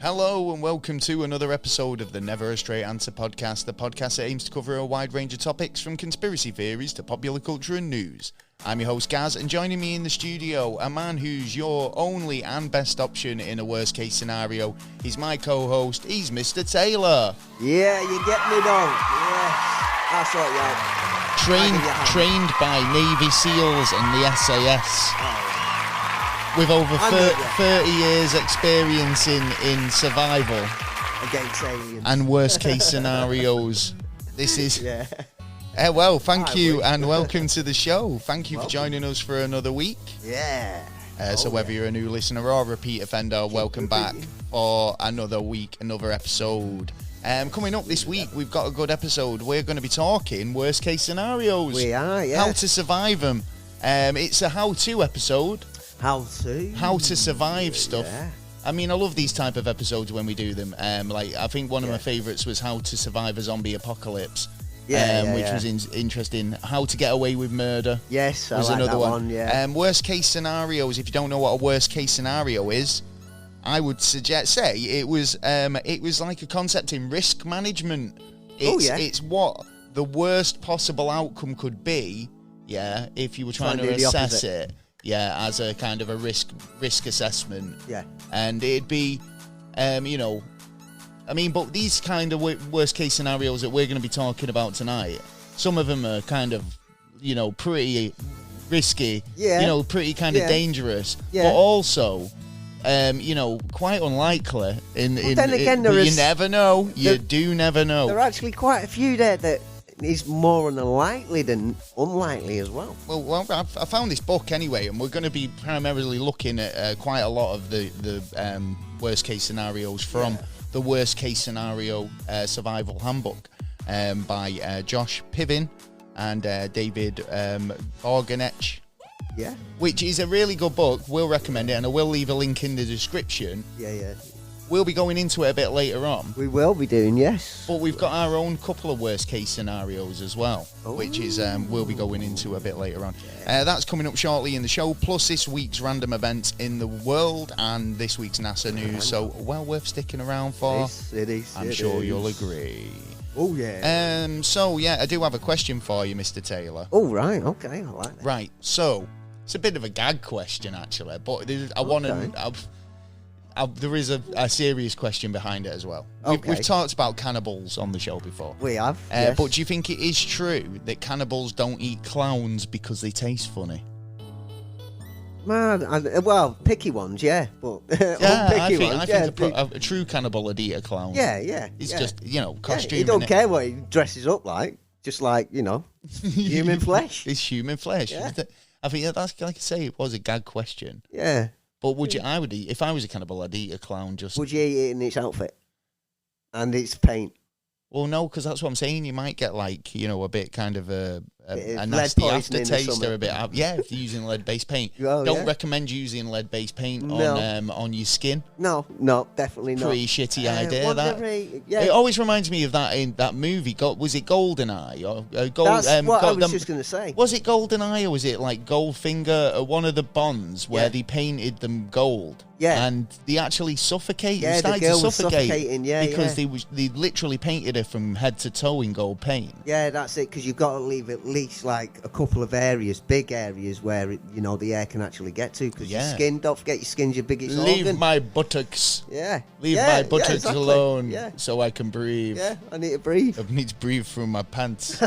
Hello and welcome to another episode of the Never a Straight Answer podcast, the podcast that aims to cover a wide range of topics from conspiracy theories to popular culture and news. I'm your host Gaz, and joining me in the studio, a man who's your only and best option in a worst case scenario. He's my co-host, he's Mr. Taylor. Yeah, you get me though. Yes, I'll sort you out. Trained by Navy SEALs and the SAS. Oh, With over 30 years experience in survival against aliens and worst case scenarios. This is yeah. Well, thank you and welcome to the show. Thank you for joining us for another week. Yeah. So whether you're a new listener or a repeat offender, welcome back for another week, another episode. Coming up this week, we've got a good episode. We're going to be talking worst case scenarios. We are, yeah. How to survive them. It's a how-to episode. How to survive stuff. Yeah. I mean, I love these type of episodes when we do them. I think one of my favourites was how to survive a zombie apocalypse. Which was interesting. How to get away with murder. Yes, was I like another that one. Yeah. Worst case scenarios. If you don't know what a worst case scenario is, I would say it was like a concept in risk management. It's what the worst possible outcome could be. Yeah, if you were trying to assess it. Yeah, as a kind of a risk assessment. Yeah. And it'd be, but these kind of worst case scenarios that we're going to be talking about tonight, some of them are kind of, pretty risky. Yeah. Pretty kind of dangerous. Yeah. But also, quite unlikely. Then again, you never know. You do never know. There are actually quite a few there that is more unlikely than unlikely as well. Well, I found this book anyway, and we're going to be primarily looking at quite a lot of the worst case scenarios from the Worst Case Scenario Survival Handbook by Josh Piven and David Organech. Yeah. Which is a really good book. We'll recommend it, and I will leave a link in the description. Yeah. We'll be going into it a bit later on. We will be doing, yes. But we've got our own couple of worst case scenarios as well, which is we'll be going into a bit later on. That's coming up shortly in the show, plus this week's random events in the world and this week's NASA news. So well worth sticking around for. It is. I'm sure you'll agree. Oh, yeah. I do have a question for you, Mr. Taylor. Oh, right. Okay, I like that. Right. So it's a bit of a gag question, actually, but there is a serious question behind it as well. We've talked about cannibals on the show before. We have, yes. But do you think it is true that cannibals don't eat clowns because they taste funny? Man, picky ones, yeah. But I think a true cannibal would eat a clown. Yeah. It's just, costume. He don't care what he dresses up like. Just like, human flesh. It's human flesh. Yeah. I think that's, like I say, it was a gag question. Yeah. But I would eat, if I was a cannibal, I'd eat a clown just... Would you eat it in its outfit? And its paint? Well, no, because that's what I'm saying. You might get, a bit kind of a lead nasty poisoning aftertaste or a bit... if you're using lead-based paint. Don't recommend using lead-based paint on your skin. No, definitely not. Pretty shitty idea, that. It always reminds me of that in that movie. Was it GoldenEye? That's what I was just going to say. Was it GoldenEye or was it like Goldfinger, one of the Bonds where they painted them gold? Yeah. And they actually suffocated. Yeah, the girl was suffocating, because they literally painted her from head to toe in gold paint. Yeah, that's it, because you've got to leave at least like a couple of areas, big areas where the air can actually get to, because your skin, don't forget your skin's your biggest organ. Leave my buttocks. Yeah. Leave my buttocks alone so I can breathe. Yeah, I need to breathe. I need to breathe through my pants.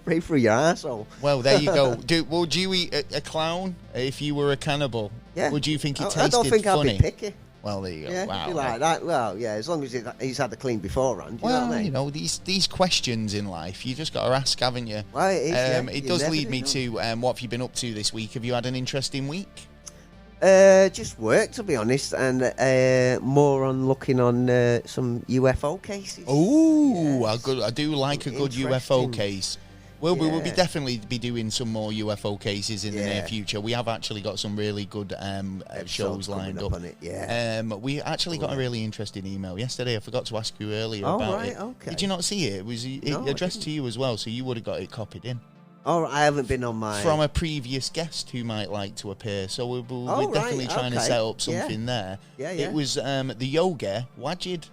Breathe through your arsehole. Well, there you go. Would you eat a clown if you were a cannibal? Yeah. Would you think it tasted funny? I don't think I'd be picky. Well, there you go. Yeah, wow. Be like that. Well, yeah, as long as he's had the clean beforehand. You know what I mean? These questions in life, you just got to ask, haven't you? Well, it is, it does lead me to what have you been up to this week? Have you had an interesting week? Just work, to be honest, and more on looking on some UFO cases. Oh, yes. I do like a good UFO case. We'll be definitely be doing some more UFO cases in the near future. We have actually got some really good shows lined up. On it, we actually got a really interesting email yesterday. I forgot to ask you earlier about it. Okay. Did you not see it? It was addressed to you as well, so you would have got it copied in. Oh, I haven't been on my... From a previous guest who might like to appear. So we're definitely trying to set up something there. Yeah. It was the Yoga Wajid.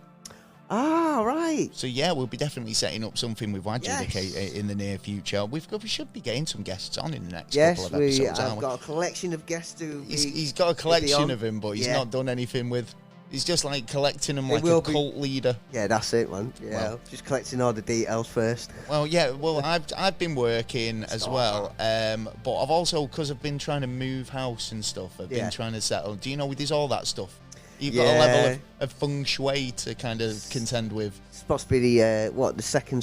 Ah, right. So, yeah, we'll be definitely setting up something with Wajid in the near future. We should be getting some guests on in the next couple of episodes. Yes, I've got a collection of guests He's got a collection of them, but he's not done anything with... He's just like collecting them like a cult leader. Yeah, that's it, man. Yeah, well, just collecting all the details first. Well, yeah. Well, I've been working as well, but I've also, because I've been trying to move house and stuff. I've been trying to settle. Do you know there's all that stuff? You've got a level of feng shui to kind of contend with. It's supposed to be the second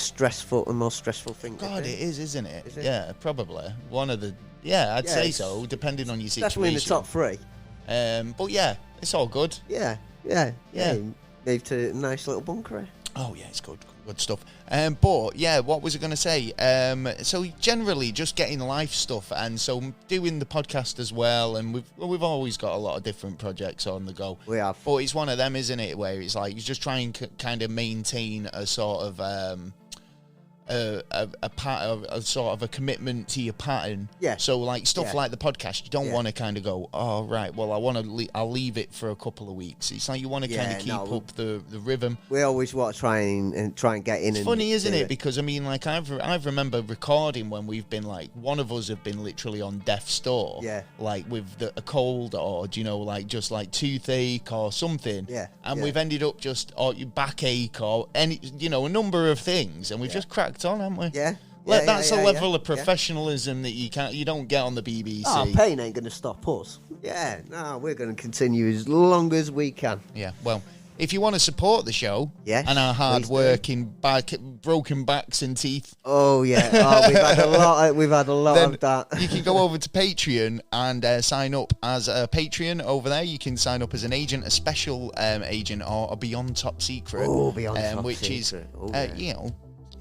most stressful thing. God, it is, isn't it? Is it? Yeah, probably one of the. Yeah, I'd say so, depending on your situation. Definitely in the top 3. But yeah, it's all good. Yeah. Moved to a nice little bunker. Oh yeah, it's good stuff. But yeah, what was I going to say? So generally, just getting life stuff, and so doing the podcast as well. And we've always got a lot of different projects on the go. We have, but it's one of them, isn't it? Where it's like you just try and kind of maintain a sort of a sort of a commitment to your pattern. Yeah. So like stuff like the podcast, you don't want to kind of go, oh right, well I'll leave it for a couple of weeks. It's like you want to kind of keep up the rhythm. We always want to try and get in. It's funny, isn't it? Because I mean, like I remember recording when we've been like one of us have been literally on death's door. Yeah. Like with a cold or like just like toothache or something. Yeah. And we've ended up just your backache or any a number of things, and we've just cracked on, haven't we? Yeah. That's a level of professionalism that you don't get on the BBC. Oh, pain ain't going to stop us. Yeah, no, we're going to continue as long as we can. Yeah, well, if you want to support the show and our hard working broken backs and teeth. Oh yeah, we've had a lot of that. You can go over to Patreon and sign up as a Patreon over there. You can sign up as an agent, a special agent, or a Beyond Top Secret. Oh, Beyond Top which Secret.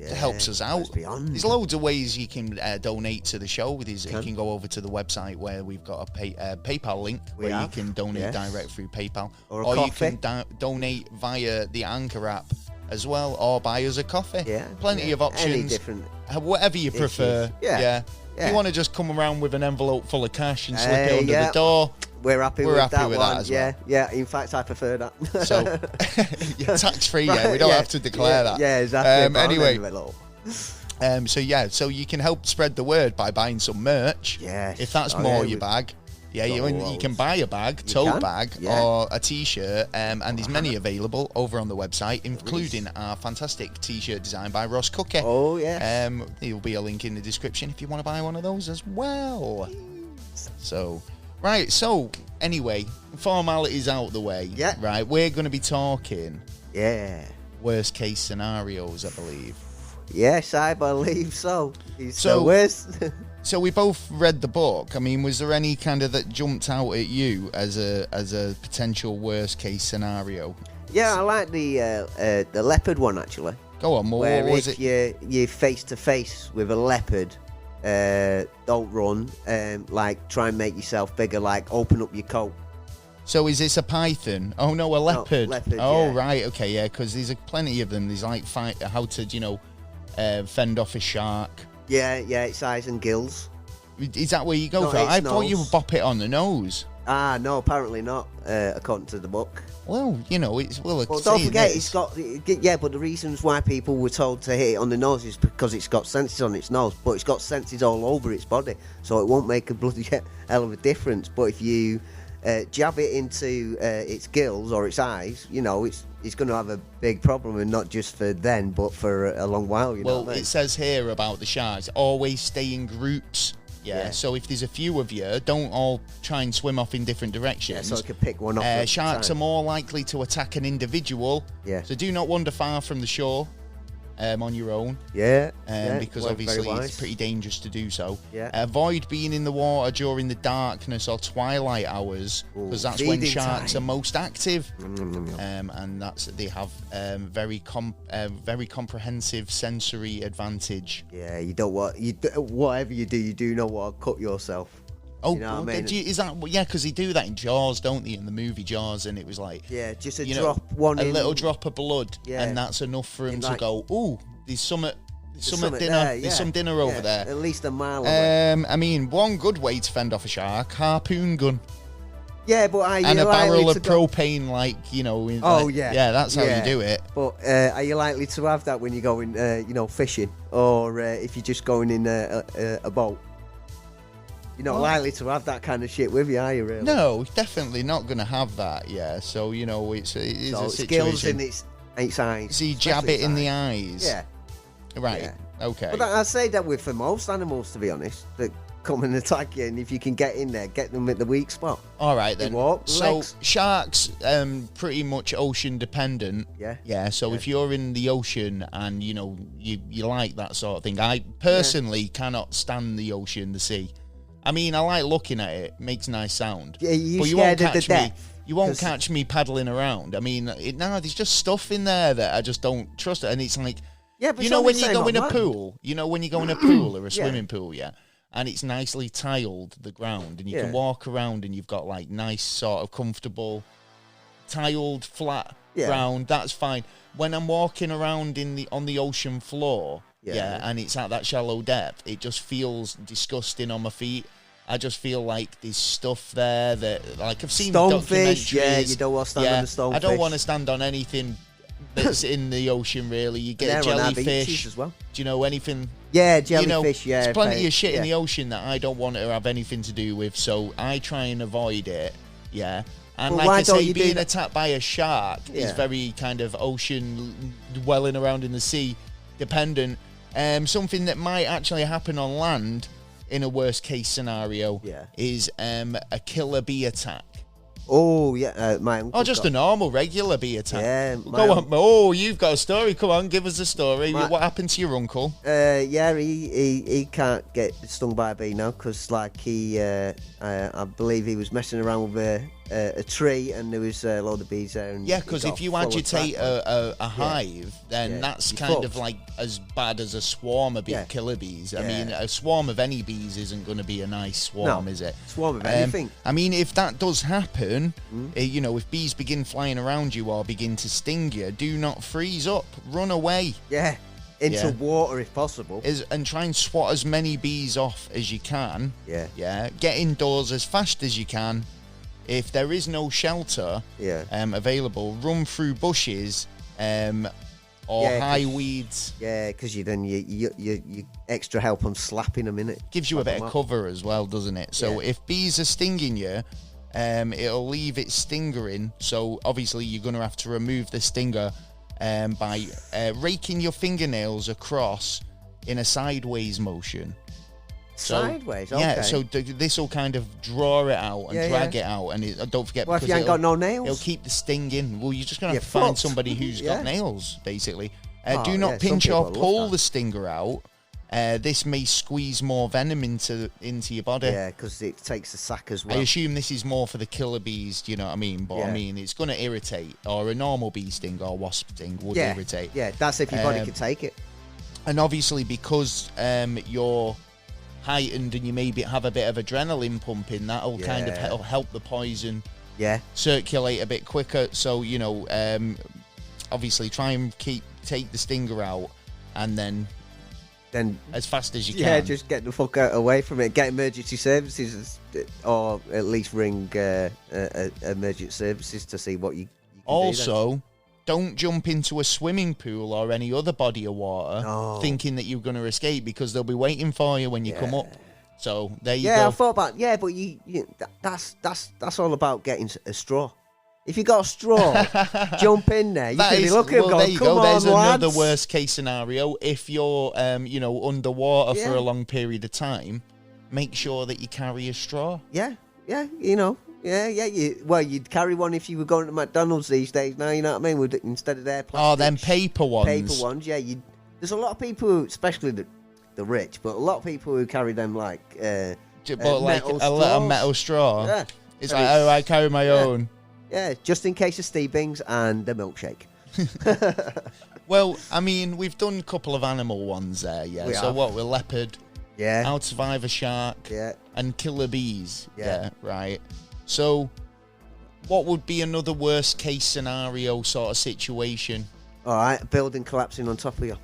It helps us out. There's loads of ways you can donate to the show. You can go over to the website where we've got a PayPal link where you can donate direct through PayPal, or you can donate via the Anchor app as well, or buy us a coffee. Plenty of options. Any different, whatever you prefer. If you want to just come around with an envelope full of cash and slip it under the door, we're happy with that one. As well. Yeah. In fact, I prefer that. So, tax free. We don't have to declare that. Yeah, exactly. Anyway. So you can help spread the word by buying some merch. Yes. If that's more your bag. Yeah, you can buy a bag, tote bag, or a T-shirt, and there's many available over on the website, including our fantastic T-shirt designed by Ross Cookie. Oh, yeah. There'll be a link in the description if you want to buy one of those as well. So, right, so, anyway, formalities out the way. Yeah. Right, we're going to be talking... worst case scenarios, I believe. Yes, I believe so. So we both read the book. I mean, was there any kind of that jumped out at you as a potential worst case scenario? Yeah, I like the leopard one actually. Go on, more. Where if you're face to face with a leopard, don't run. Like try and make yourself bigger. Like open up your coat. So is this a python? Oh no, a leopard. No, leopard. Oh right, okay, yeah. Because there's plenty of them. There's like how to fend off a shark. Yeah, its eyes and gills. Is that where you go for it? I thought you would bop it on the nose. No, apparently not, according to the book. Well, don't forget, it's got... Yeah, but the reasons why people were told to hit it on the nose is because it's got senses on its nose, but it's got senses all over its body, so it won't make a bloody hell of a difference. But if you jab it into its gills or its eyes, it's going to have a big problem, and not just for then, but for a long while. It says here about the sharks, always stay in groups. Yeah. So if there's a few of you, don't all try and swim off in different directions. Yeah, so you can pick one up. Sharks are more likely to attack an individual. Yeah. So do not wander far from the shore. On your own. Because obviously it's pretty dangerous to do so. Avoid being in the water during the darkness or twilight hours, because that's when sharks are most active. And they have very comprehensive sensory advantage. Yeah, you don't want whatever you do not want to cut yourself. Oh, you know what I mean? Is that because they do that in Jaws, don't they? In the movie Jaws, and it was like just a drop, a little drop of blood, and that's enough for him to go. Ooh, there's There's some dinner over there. At least a mile away. I mean, one good way to fend off a shark: harpoon gun. Yeah, but are you and a barrel of go... propane, like, you know. Yeah, that's how you do it. But are you likely to have that when you're going, fishing, or if you're just going in a boat? You're not likely to have that kind of shit with you, are you? Really? No, definitely not going to have that. Yeah, so it's a situation. Skills in its eyes. So you jab it in the eyes. Yeah. Right. Yeah. Okay. But I say that for most animals, to be honest, that come and attack you, and if you can get in there, get them at the weak spot. All right then. So legs. Sharks, pretty much ocean dependent. Yeah. Yeah. So if you're in the ocean and you like that sort of thing, I personally cannot stand the ocean, the sea. I mean, I like looking at it; makes nice sound. Yeah, you won't catch me. You won't catch me paddling around. I mean, there's just stuff in there that I just don't trust. And it's like, but when you go in a pool, when you go in a pool or a swimming pool, and it's nicely tiled, the ground, and you can walk around, and you've got like nice sort of comfortable tiled flat ground. That's fine. When I'm walking around on the ocean floor, and it's at that shallow depth, it just feels disgusting on my feet. I just feel like there's stuff there that, like, I've seen stonefish. documentaries. Yeah, you don't want to stand on the stonefish. I don't want to stand on anything that's in the ocean, really. You get jellyfish as well. Do you know anything? Yeah, jellyfish. There's plenty of shit in the ocean that I don't want to have anything to do with, so I try and avoid it. Yeah. And like I say, being attacked by a shark is very kind of ocean dwelling around in the sea dependent. Something that might actually happen on land in a worst case scenario is a killer bee attack. Oh, yeah, my uncle. Oh, just a normal, regular bee attack. Yeah, go on. Oh, you've got a story. Come on, give us a story. What happened to your uncle? He can't get stung by a bee now because, like, I believe he was messing around with a tree and there was a load of bees there. And because if you agitate a hive, then that's kind of like as bad as a swarm of killer bees. I mean, a swarm of any bees isn't going to be a nice swarm, is it? Swarm of anything. I mean, if that does happen, if bees begin flying around you or begin to sting you, do not freeze up. Run away. Yeah. Into water if possible. And try and swat as many bees off as you can. Yeah. Yeah. Get indoors as fast as you can. If there is no shelter available, run through bushes or high weeds. Yeah, because you extra help on slapping them, innit? Gives you a bit of cover as well, doesn't it? So if bees are stinging you, it'll leave it stingering. So obviously you're going to have to remove the stinger by raking your fingernails across in a sideways motion. Sideways, okay. Yeah, so this will kind of draw it out and drag it out, and don't forget. Well, if you ain't got no nails, it'll keep the sting in. Well, you're just gonna have to find somebody who's got nails, basically. Do not pinch or pull the stinger out. This may squeeze more venom into your body. Yeah, because it takes the sac as well. I assume this is more for the killer bees. Do you know what I mean? But I mean, it's gonna irritate, or a normal bee sting or wasp sting would irritate. Yeah, that's if your body can take it. And obviously, because you're heightened and you maybe have a bit of adrenaline pumping, that'll kind of help the poison circulate a bit quicker. So obviously try and take the stinger out and then as fast as you can. Yeah, just get the fuck out away from it. Get emergency services, or at least ring emergency services to see what you can also do. Don't jump into a swimming pool or any other body of water thinking that you're going to escape, because they'll be waiting for you when you come up. So there you go. Yeah, I thought about but that's all about getting a straw. If you got a straw, jump in there. You can be looking and go, come on, there's lads. another worst case scenario. If you're underwater for a long period of time, make sure that you carry a straw. Yeah, you'd carry one if you were going to McDonald's these days. Now, you know what I mean? Instead of their plastic. Oh, them paper ones. Paper ones, yeah. There's a lot of people who, especially the rich, but a lot of people who carry them like a little metal straw. Yeah. It's like, I carry my own. Yeah, just in case of Steebings and a milkshake. Well, I mean, we've done a couple of animal ones there, So what? We're leopard. Yeah. Outsurvive a shark. Yeah. And killer bees. Yeah. Right. So, what would be another worst case scenario sort of situation? All right, building collapsing on top of you.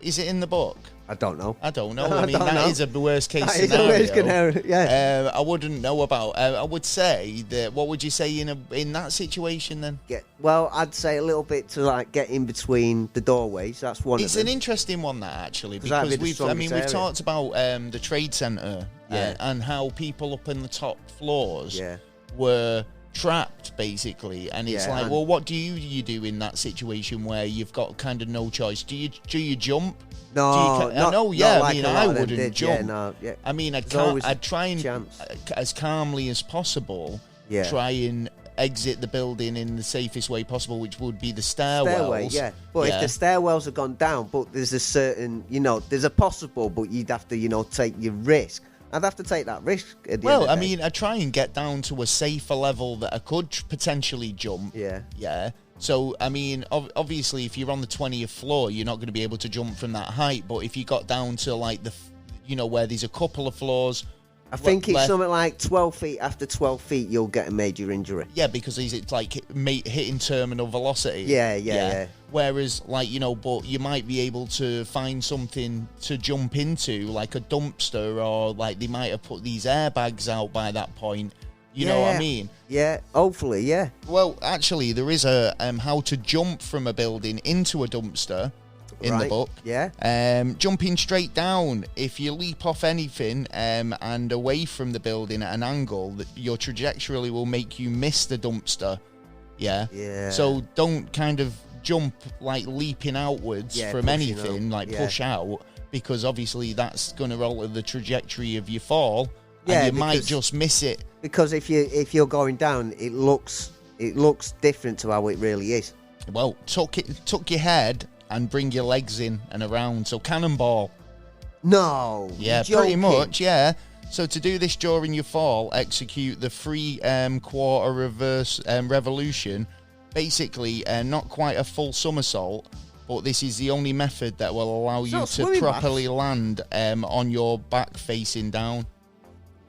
Is it in the book? I don't know. I mean, that is a worst case scenario. That is a worst scenario, yeah. I wouldn't know about. I would say that. What would you say in that situation then? Well, I'd say a little bit to like get in between the doorways. That's one. It's an interesting one that actually, because we've talked about the trade centre and how people up in the top floors were trapped basically, and it's like, well, what do you do in that situation where you've got kind of no choice? Do you jump? No, I wouldn't jump. I mean, I'd try and as calmly as possible try and exit the building in the safest way possible, which would be the stairwells. But if the stairwells have gone down, but there's a certain, there's a possible, but you'd have to, take your risk. I'd have to take that risk. I mean, I try and get down to a safer level that I could potentially jump. Yeah. So, I mean, obviously, if you're on the 20th floor, you're not going to be able to jump from that height. But if you got down to, like, where there's a couple of floors... I think it's something like 12 feet. After 12 feet, you'll get a major injury. Yeah, because it's like hitting terminal velocity. Yeah. Whereas, like, but you might be able to find something to jump into, like a dumpster, or, like, they might have put these airbags out by that point. You know what I mean? Yeah, hopefully, yeah. Well, actually, there is a how to jump from a building into a dumpster in the book. Yeah. Jumping straight down. If you leap off anything and away from the building at an angle, your trajectory will make you miss the dumpster. Yeah. Yeah. So don't kind of jump like leaping outwards from anything, push out, because obviously that's going to alter the trajectory of your fall. And you might just miss it. Because if you're going down, it looks different to how it really is. Well, tuck your head and bring your legs in and around. So cannonball. No. Yeah, pretty much. Yeah. So to do this during your fall, execute the 3/4 reverse revolution. Basically, not quite a full somersault, but this is the only method that will allow you to properly land on your back facing down.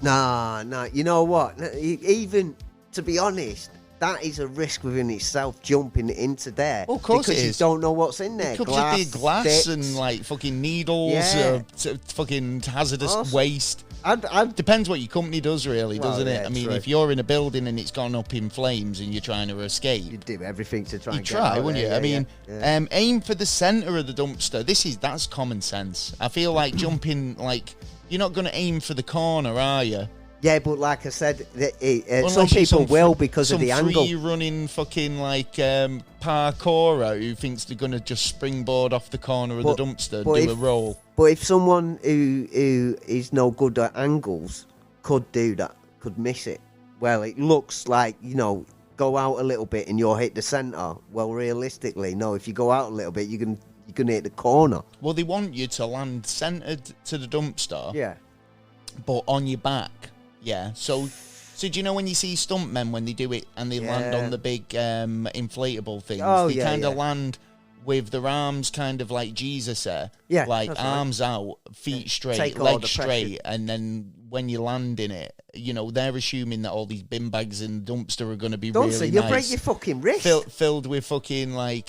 Nah. You know what? Even, to be honest, that is a risk within itself, jumping into there. Well, of course it is. Because you don't know what's in there. It could just be glass sticks, and, like, fucking needles, fucking hazardous waste. Depends what your company does, really, doesn't it? I mean, if you're in a building and it's gone up in flames and you're trying to escape... You'd do everything to try and get out. You'd try, wouldn't you? I mean, aim for the centre of the dumpster. That's common sense. I feel like jumping, like... You're not going to aim for the corner, are you? Yeah, but like I said, some people will because of the angle. Some free-running fucking, like, parkourer who thinks they're going to just springboard off the corner of the dumpster and do a roll. But if someone who is no good at angles could do that, could miss it, well, it looks like, go out a little bit and you'll hit the centre. Well, realistically, no, if you go out a little bit, you're going to hit the corner. Well, they want you to land centred to the dumpster. Yeah. But on your back. Yeah. So do you know when you see stuntmen when they do it and they land on the big inflatable things? They kind of land with their arms kind of like Jesus there. Yeah. Like arms out, feet straight, legs straight, and then when you land in it, they're assuming that all these bin bags in the dumpster are going to be really you'll nice. Break your fucking wrist. Filled with fucking like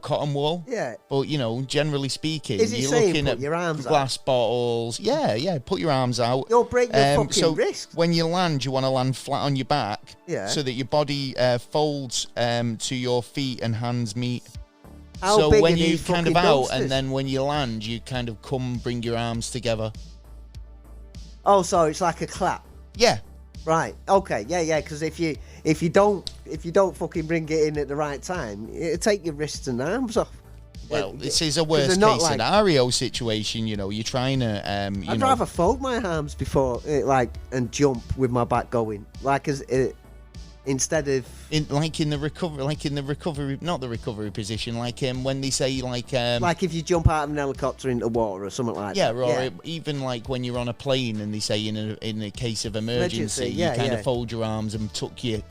cotton wool. Yeah. But, generally speaking, you're looking at your arms glass bottles. Yeah, put your arms out. You'll break your fucking wrist. When you land, you want to land flat on your back so that your body folds to your feet and hands meet. How big when are you these kind of fucking out, dumpsters? and then when you land, you kind of bring your arms together. Oh, so it's like a clap. Yeah. Right. Okay. Yeah. Because if you don't fucking bring it in at the right time, it'll take your wrists and arms off. Well, this is a worst case scenario situation. You're trying to. I'd rather fold my arms before and jump with my back going instead of in the recovery, not the recovery position. Like when they say like if you jump out of an helicopter into water or something like that. Yeah, or even like when you're on a plane and they say in a case of emergency, you kind of fold your arms and tuck your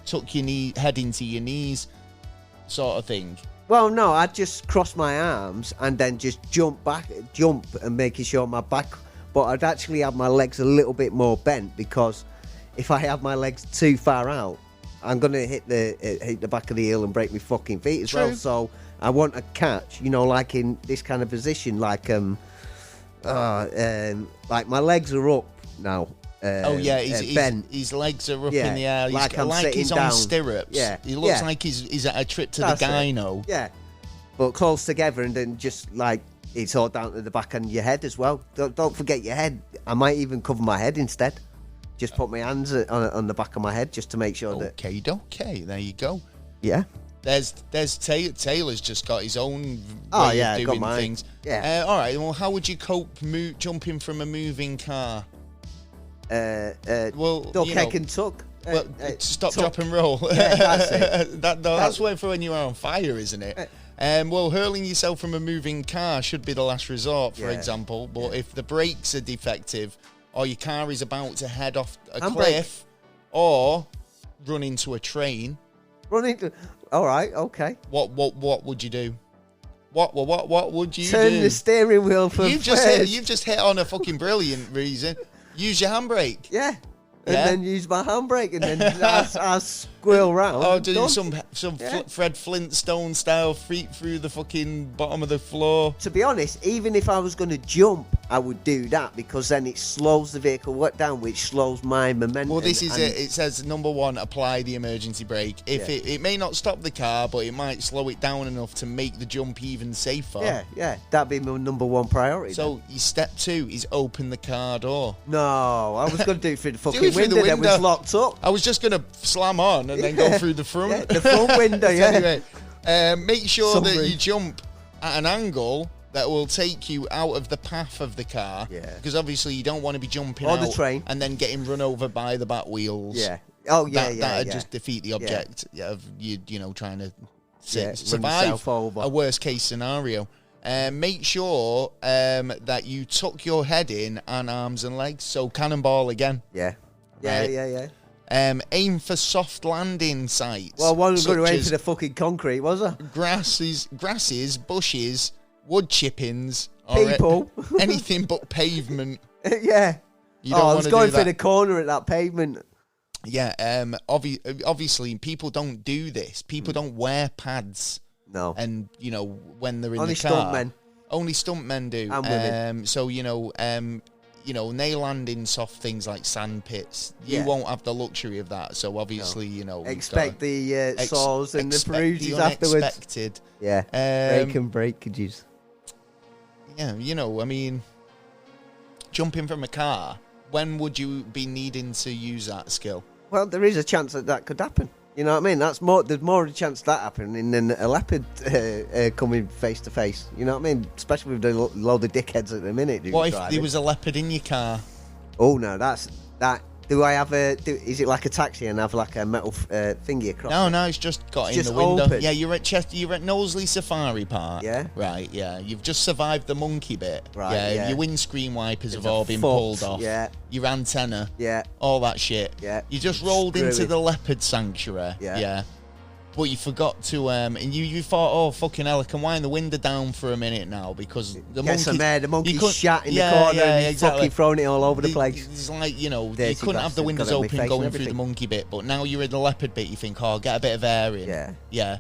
head into your knees, sort of thing. Well, no, I'd just cross my arms and then just jump and making sure my back. But I'd actually have my legs a little bit more bent, because if I have my legs too far out, I'm gonna hit the back of the heel and break my fucking feet as well. So I want a catch, like in this kind of position, like my legs are up now. His legs are up in the air. He's on stirrups. Yeah, he looks like he's at a trip to the gyno. Yeah, but close together, and then just like it's all down to the back and your head as well. Don't forget your head. I might even cover my head instead. Just put my hands on the back of my head just to make sure that. Okay, there you go. Yeah. There's Taylor's just got his own way of doing things. Yeah. All right. Well, how would you cope jumping from a moving car? Duck, heck, and tuck. Stop, drop, and roll. Yeah, that's it. That's for when you are on fire, isn't it? Hurling yourself from a moving car should be the last resort, for example. But if the brakes are defective, or your car is about to head off a cliff, or run into a train, all right, okay. What would you do? What would you Turn do? the steering wheel for You've just hit on a fucking brilliant reason. Use your handbrake. Yeah. And then use my handbrake, and then I squirrel round. Or do some Fred Flintstone style feet through the fucking bottom of the floor. To be honest, even if I was going to jump, I would do that, because then it slows the vehicle down, which slows my momentum. Well, this is it. It says, number one, apply the emergency brake. If it may not stop the car, but it might slow it down enough to make the jump even safer. Yeah. That'd be my number one priority. So, your step 2 is open the car door. No, I was going to do it through the fucking window that was locked up. I was just going to slam on and then go through the front. Yeah, the front window, Anyway, make sure that you jump at an angle that will take you out of the path of the car. Yeah. Because obviously you don't want to be jumping out the train and then getting run over by the back wheels. Yeah. Oh, yeah, That'd just defeat the object of you trying to survive a worst case scenario. Make sure that you tuck your head in and arms and legs. So cannonball again. Yeah. Right? Yeah. Aim for soft landing sites. Well, I wasn't going to aim for the fucking concrete, was I? Grasses, bushes, wood chippings, people, anything but pavement. Yeah. I was going for the corner at that pavement. Yeah. Obviously, people don't do this. People don't wear pads. No. And when they're in Only the car, stuntmen. Only stuntmen do. And women. So nail landing soft things like sand pits. You won't have the luxury of that. So obviously, expect the saws and the bruises afterwards. Unexpected. Yeah. Breakages. Yeah. Jumping from a car. When would you be needing to use that skill? Well, there is a chance that could happen. You know what I mean? There's more of a chance of that happening than a leopard coming face to face. You know what I mean? Especially with the load of dickheads at the minute. What if there was a leopard in your car? Oh no, that's that. Do I have is it like a taxi and have like a metal thingy across? No, it's just got in the window. Open. Yeah, you're at Knowsley Safari Park. Yeah. Right. Yeah, you've just survived the monkey bit. Right. Yeah. Your windscreen wipers have all been pulled off. Yeah. Your antenna. Yeah. All that shit. Yeah. You just rolled into the leopard sanctuary. Yeah. Yeah. But you forgot to and you thought, oh fucking hell, I can wind the window down for a minute now because the monkey's shat in the corner and he's fucking throwing it all over the place. It's like, you couldn't have the windows open going through the monkey bit, but now you're in the leopard bit, you think, oh, I'll get a bit of air in. Yeah.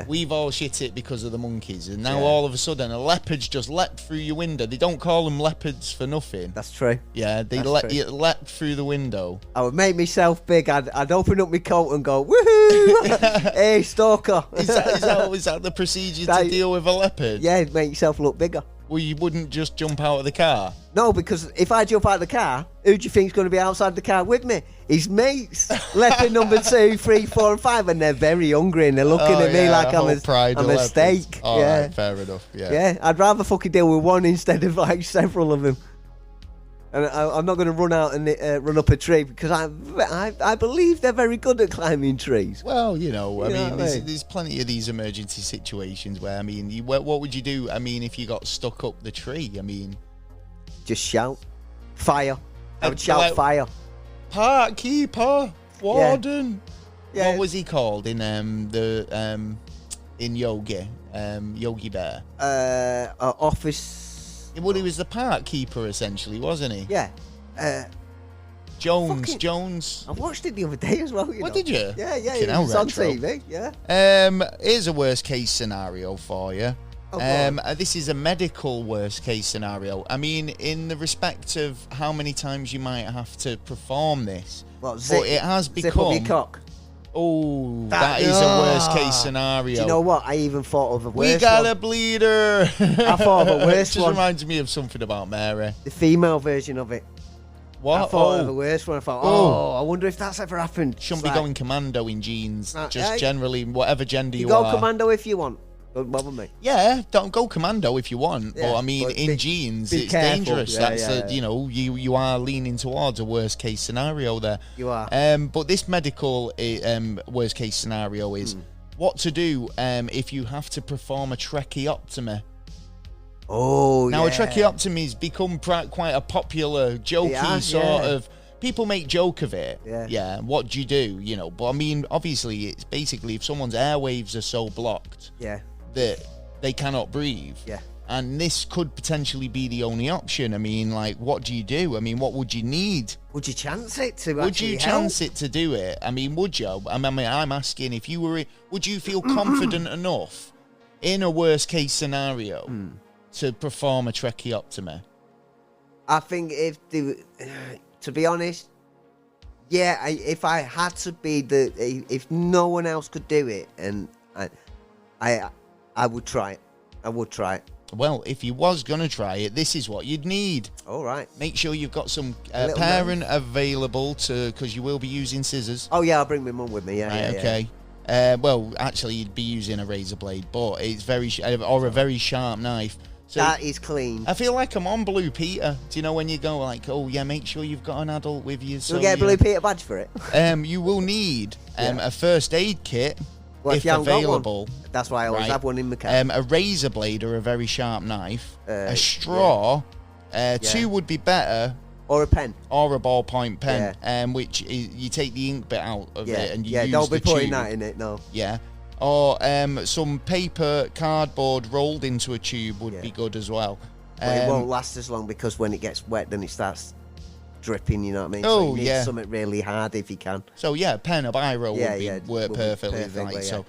We've all shit it because of the monkeys, and now all of a sudden a leopard's just leapt through your window. They don't call them leopards for nothing. That's true. Yeah, they leapt through the window. I would make myself big. I'd open up my coat and go, woohoo! Hey, stalker. Is that the procedure to deal with a leopard? Yeah, make yourself look bigger. Well, you wouldn't just jump out of the car? No, because if I jump out of the car, who do you think's going to be outside the car with me? His mates. Leopard number 2, 3, 4 and 5, and they're very hungry and they're looking at me like I'm a steak. Right, fair enough. Yeah, I'd rather fucking deal with one instead of like several of them. And I'm not going to run out and run up a tree because I believe they're very good at climbing trees. Well, there's plenty of these emergency situations where, what would you do? If you got stuck up the tree? Just shout. Fire. I would shout fire. Park keeper, warden. Yeah. What was he called in in Yogi? Yogi Bear. Office. Well, he was the park keeper essentially, wasn't he? Yeah. Jones. I watched it the other day as well. What did you? Yeah. It was on TV. Yeah. Here's a worst case scenario for you. Oh, this is a medical worst case scenario. I mean, in the respect of how many times you might have to perform this, but it has become. Zip up your cock. Oh, that is a worst case scenario. Do you know what? I even thought of a worse one. We got a bleeder. I thought of a worse one. Just reminds me of something about Mary. The female version of it. What? I thought of a worse one. I thought, I wonder if that's ever happened. Shouldn't be going commando in jeans. Just generally, whatever gender you are. Go commando if you want. Don't bother me. Yeah, don't go commando if you want. Yeah, but I mean, in jeans, it's dangerous. You are leaning towards a worst case scenario there. You are. But this medical worst case scenario is what to do if you have to perform a tracheotomy. Oh, now a tracheotomy has become quite a popular, jokey sort of. People make joke of it. Yeah. What do you do? But I mean, obviously, it's basically if someone's airwaves are so blocked. That they cannot breathe. And this could potentially be the only option. I mean, like, what do you do? I mean, what would you need? Would you chance it to Would you chance it to do it? I mean, would you? I mean, I'm asking if you were... Would you feel confident enough in a worst-case scenario to perform a tracheotomy? I think to be honest, if I had to be if no one else could do it, and I would try it. I would try it. Well, if you was going to try it, this is what you'd need. All right. Make sure you've got some parent available because you will be using scissors. Oh, yeah, I'll bring my mum with me. Okay. Well, actually, you'd be using a razor blade, but it's or a very sharp knife. So that is clean. I feel like I'm on Blue Peter. Do you know when you go like, oh, yeah, make sure you've got an adult with you. So you'll get a Blue Peter badge for it? You will need a first aid kit. Well, if available. That's why I always have one in my car. A razor blade or a very sharp knife. A straw. 2 would be better. Or a pen. Or a ballpoint pen. Which is, you take the ink bit out of it and you use don't be putting tube. that in it, no. Yeah. Or some paper, cardboard rolled into a tube would be good as well. But it won't last as long because when it gets wet, then it starts dripping, you know what I mean? Oh, so you need something really hard if you can. So, a pen or biro would work perfectly. So,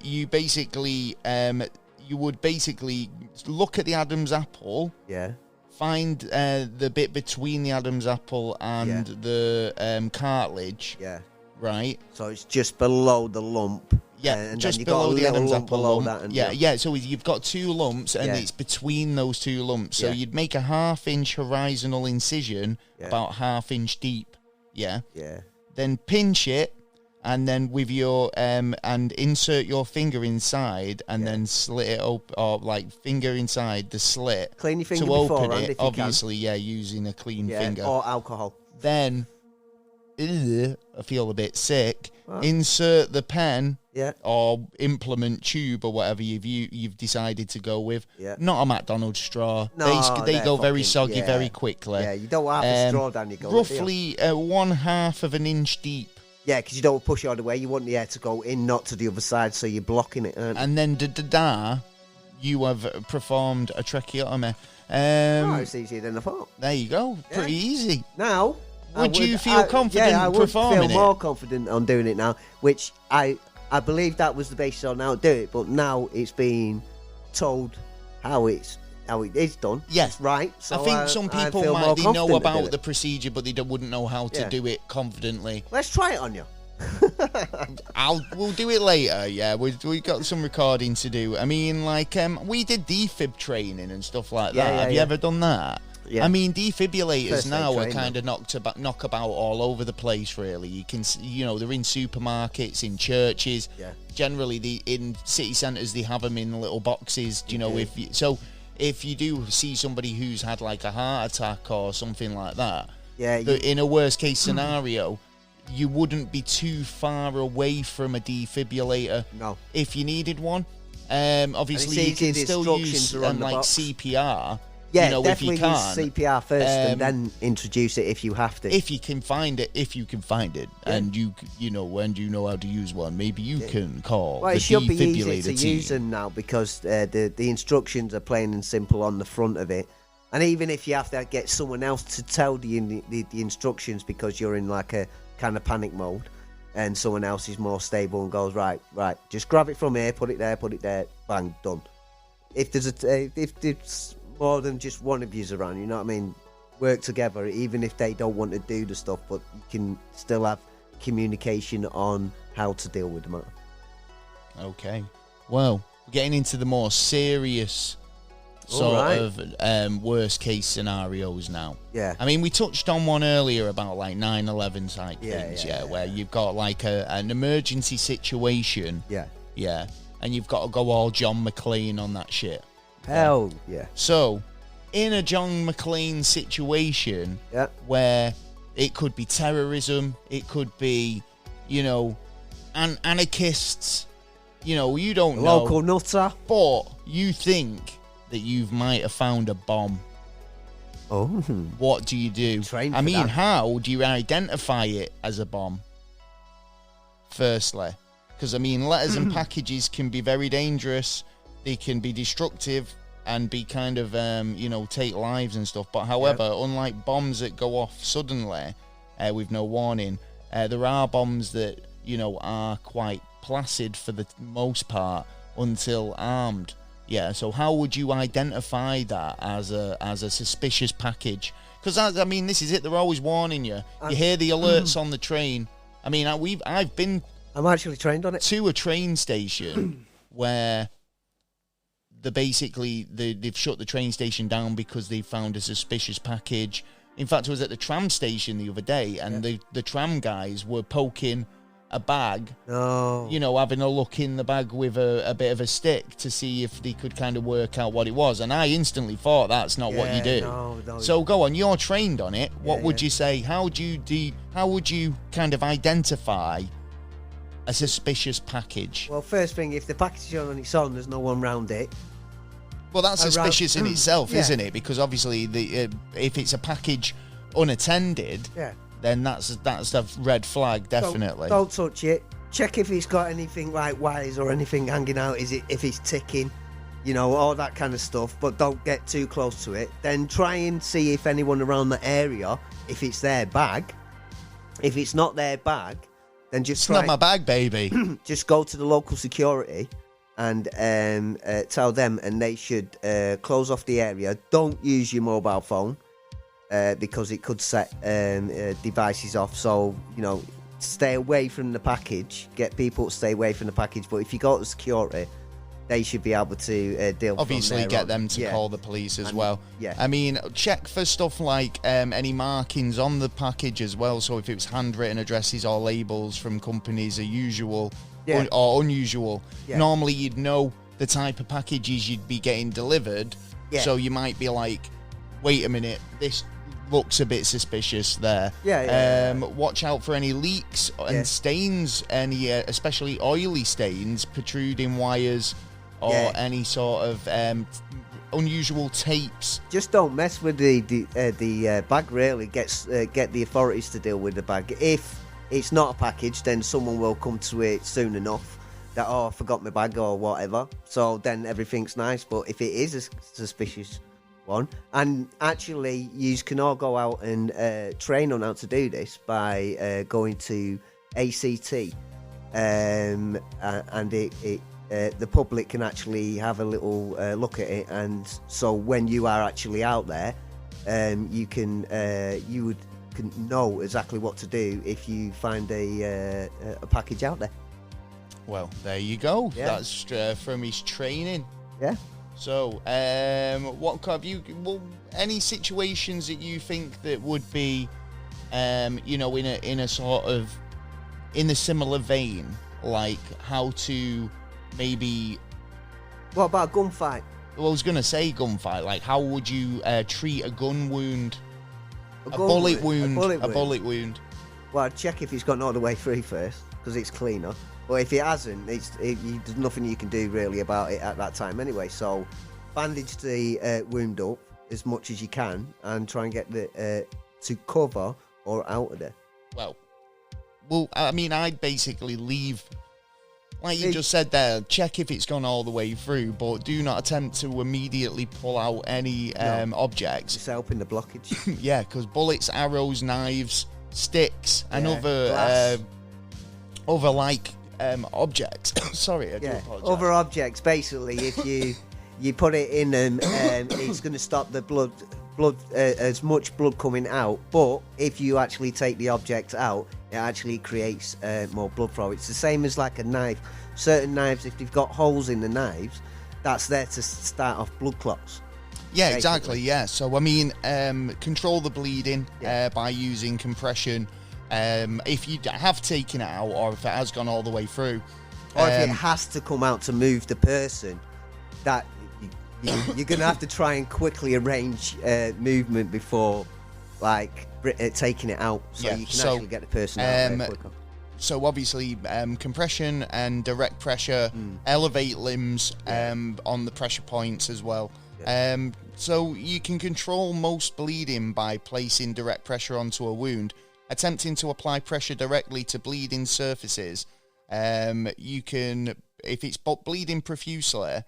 you basically, you would basically look at the Adam's apple. Yeah. Find the bit between the Adam's apple and the cartilage. Yeah. Right. So it's just below the lump. Yeah, and just then below the Adam's apple below lump. That and yeah. So you've got 2 lumps, and it's between those 2 lumps. So you'd make a 1/2-inch horizontal incision, about 1/2 inch deep. Yeah. Yeah. Then pinch it, and then with your and insert your finger inside, and then slit it up, or like finger inside the slit. Clean your finger to open beforehand, it. if you Obviously, can. Using a clean finger or alcohol. Then, I feel a bit sick. Insert the pen. Or implement tube or whatever you've decided to go with. Not a McDonald's straw. No, they go very soggy very quickly. Yeah, you don't have a straw down your gullet. Roughly 1/2 of an inch deep. Yeah, because you don't push it all the way. You want the air to go in, not to the other side, so you're blocking it. And then you have performed a tracheotomy. It's easier than I thought. There you go. Pretty easy. Now, would you feel confident I would performing it? feel more confident on doing it now, which I believe that was the basis on how to do it, but now it's being told how it is done. Yes, right. So I think some people might know about the procedure, but they wouldn't know how to do it confidently. Let's try it on you. We'll do it later. Yeah, we got some recording to do. I mean, like we did defib training and stuff like that. Have you ever done that? Yeah. I mean, defibrillators now are kind of knock about all over the place. Really, you can they're in supermarkets, in churches. Yeah. Generally, in city centres, they have them in little boxes. Do you know if you do see somebody who's had like a heart attack or something like that, in a worst case scenario, you wouldn't be too far away from a defibrillator. No. If you needed one, obviously you can still use like CPR. Yeah, definitely use CPR first and then introduce it if you have to. If you can find it, and you know how to use one, maybe you can call the defibrillator team. It should be easy to use them now because the instructions are plain and simple on the front of it. And even if you have to get someone else to tell the instructions because you're in like a kind of panic mode, and someone else is more stable and goes, right, just grab it from here, put it there, bang, done. If there's more than just one of yous around, you know what I mean? Work together, even if they don't want to do the stuff, but you can still have communication on how to deal with the matter. Okay. Well, getting into the more serious sort of worst case scenarios now. Yeah. I mean, we touched on one earlier about like 9/11 type things, where you've got like an emergency situation. Yeah. Yeah. And you've got to go all John McClane on that shit. Hell yeah. So, in a John McClane situation where it could be terrorism, it could be, you know, anarchists, you know, you don't know. Local nutter. But you think that you might have found a bomb. Oh. What do you do? I mean, how do you identify it as a bomb? Firstly. Because, I mean, letters and packages can be very dangerous. They can be destructive and be kind of, you know, take lives and stuff. But, however, unlike bombs that go off suddenly with no warning, there are bombs that, you know, are quite placid for the most part until armed. Yeah, so how would you identify that as a suspicious package? Because, I mean, this is it. They're always warning you. You hear the alerts on the train. I mean, I've been... I'm actually trained on it. To a train station where they've shut the train station down because they found a suspicious package. In fact, I was at the tram station the other day, and the tram guys were poking a bag, you know, having a look in the bag with a bit of a stick to see if they could kind of work out what it was. And I instantly thought, that's not what you do. No, so go on, you're trained on it. What would you say? How would you kind of identify a suspicious package? Well, first thing, if the package is on its own, there's no one round it. Well, that's suspicious in itself, isn't it? Because obviously, if it's a package unattended, then that's a red flag, definitely. Don't touch it. Check if it's got anything like wires or anything hanging out. If it's ticking, you know, all that kind of stuff. But don't get too close to it. Then try and see if anyone around the area, if it's their bag. If it's not their bag, then just not my bag, baby. Just go to the local security and tell them, and they should close off the area. Don't use your mobile phone because it could set devices off. So, you know, stay away from the package. Get people to stay away from the package. But if you go to security, they should be able to deal. Obviously, get them to call the police as well. Yeah. I mean, check for stuff like any markings on the package as well. So if it was handwritten addresses or labels from companies, usual or unusual. Yeah. Normally, you'd know the type of packages you'd be getting delivered. Yeah. So you might be like, wait a minute, this looks a bit suspicious there. Watch out for any leaks and stains, any especially oily stains, protruding wires, or any sort of unusual tapes. Just don't mess with the bag. Really, get the authorities to deal with the bag. If it's not a package, then someone will come to it soon enough. That I forgot my bag or whatever. So then everything's nice. But if it is a suspicious one, and actually you can all go out and train on how to do this by going to ACT, and the public can actually have a little look at it, and so when you are actually out there, you can know exactly what to do if you find a package out there. Well, there you go. That's from his training. Yeah. So, what have you? Well, any situations that you think that would be, you know, in a sort of in a similar vein, like how to maybe. What about a gunfight? Well, I was gonna say gunfight. Like, how would you treat a gun wound? A bullet wound. Well, I'd check if it's gone all the way through first, because it's cleaner. But if it hasn't, there's nothing you can do really about it at that time anyway. So bandage the wound up as much as you can and try and get the to cover or out of there. Well, I mean, I'd basically leave like you just said there, check if it's gone all the way through, but do not attempt to immediately pull out any objects. It's helping the blockage. Yeah, because bullets, arrows, knives, sticks, and other like objects. Sorry, I do apologize. Other objects. Basically, if you put it in them, it's going to stop the blood as much blood coming out. But if you actually take the object out, it actually creates more blood flow. It's the same as like a knife. Certain knives, if they've got holes in the knives, that's there to start off blood clots. Yeah, basically. Exactly. Yeah. So I mean, control the bleeding by using compression. If you have taken it out, or if it has gone all the way through, or if it has to come out to move the person, that you're going to have to try and quickly arrange movement before, like, taking it out, so you can actually get the person out very quicker. So obviously, compression and direct pressure, elevate limbs on the pressure points as well. Yeah. So you can control most bleeding by placing direct pressure onto a wound. Attempting to apply pressure directly to bleeding surfaces, you can, if it's bleeding profusely,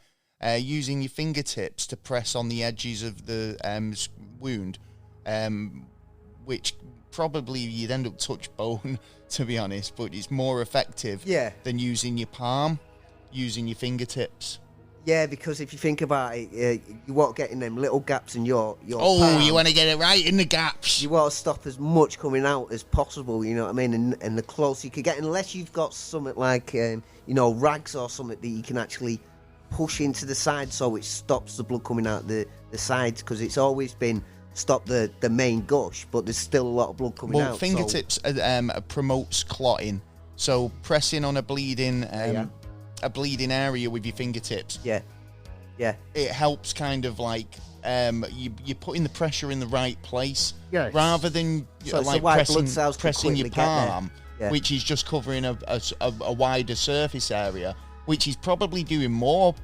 using your fingertips to press on the edges of the wound, which probably you'd end up touch bone, to be honest, but it's more effective than using your palm, using your fingertips. Yeah, because if you think about it, you want getting them little gaps in your palm. You want to get it right in the gaps. You want to stop as much coming out as possible, you know what I mean? And the closer you can get, unless you've got something like, rags or something that you can actually push into the side so it stops the blood coming out the sides, because it's always been stop the main gush, but there's still a lot of blood coming out. Well, fingertips promotes clotting, so pressing on a bleeding area with your fingertips. Yeah. It helps kind of like you're putting the pressure in the right place, rather than like pressing your palm, which is just covering a wider surface area, which is probably doing more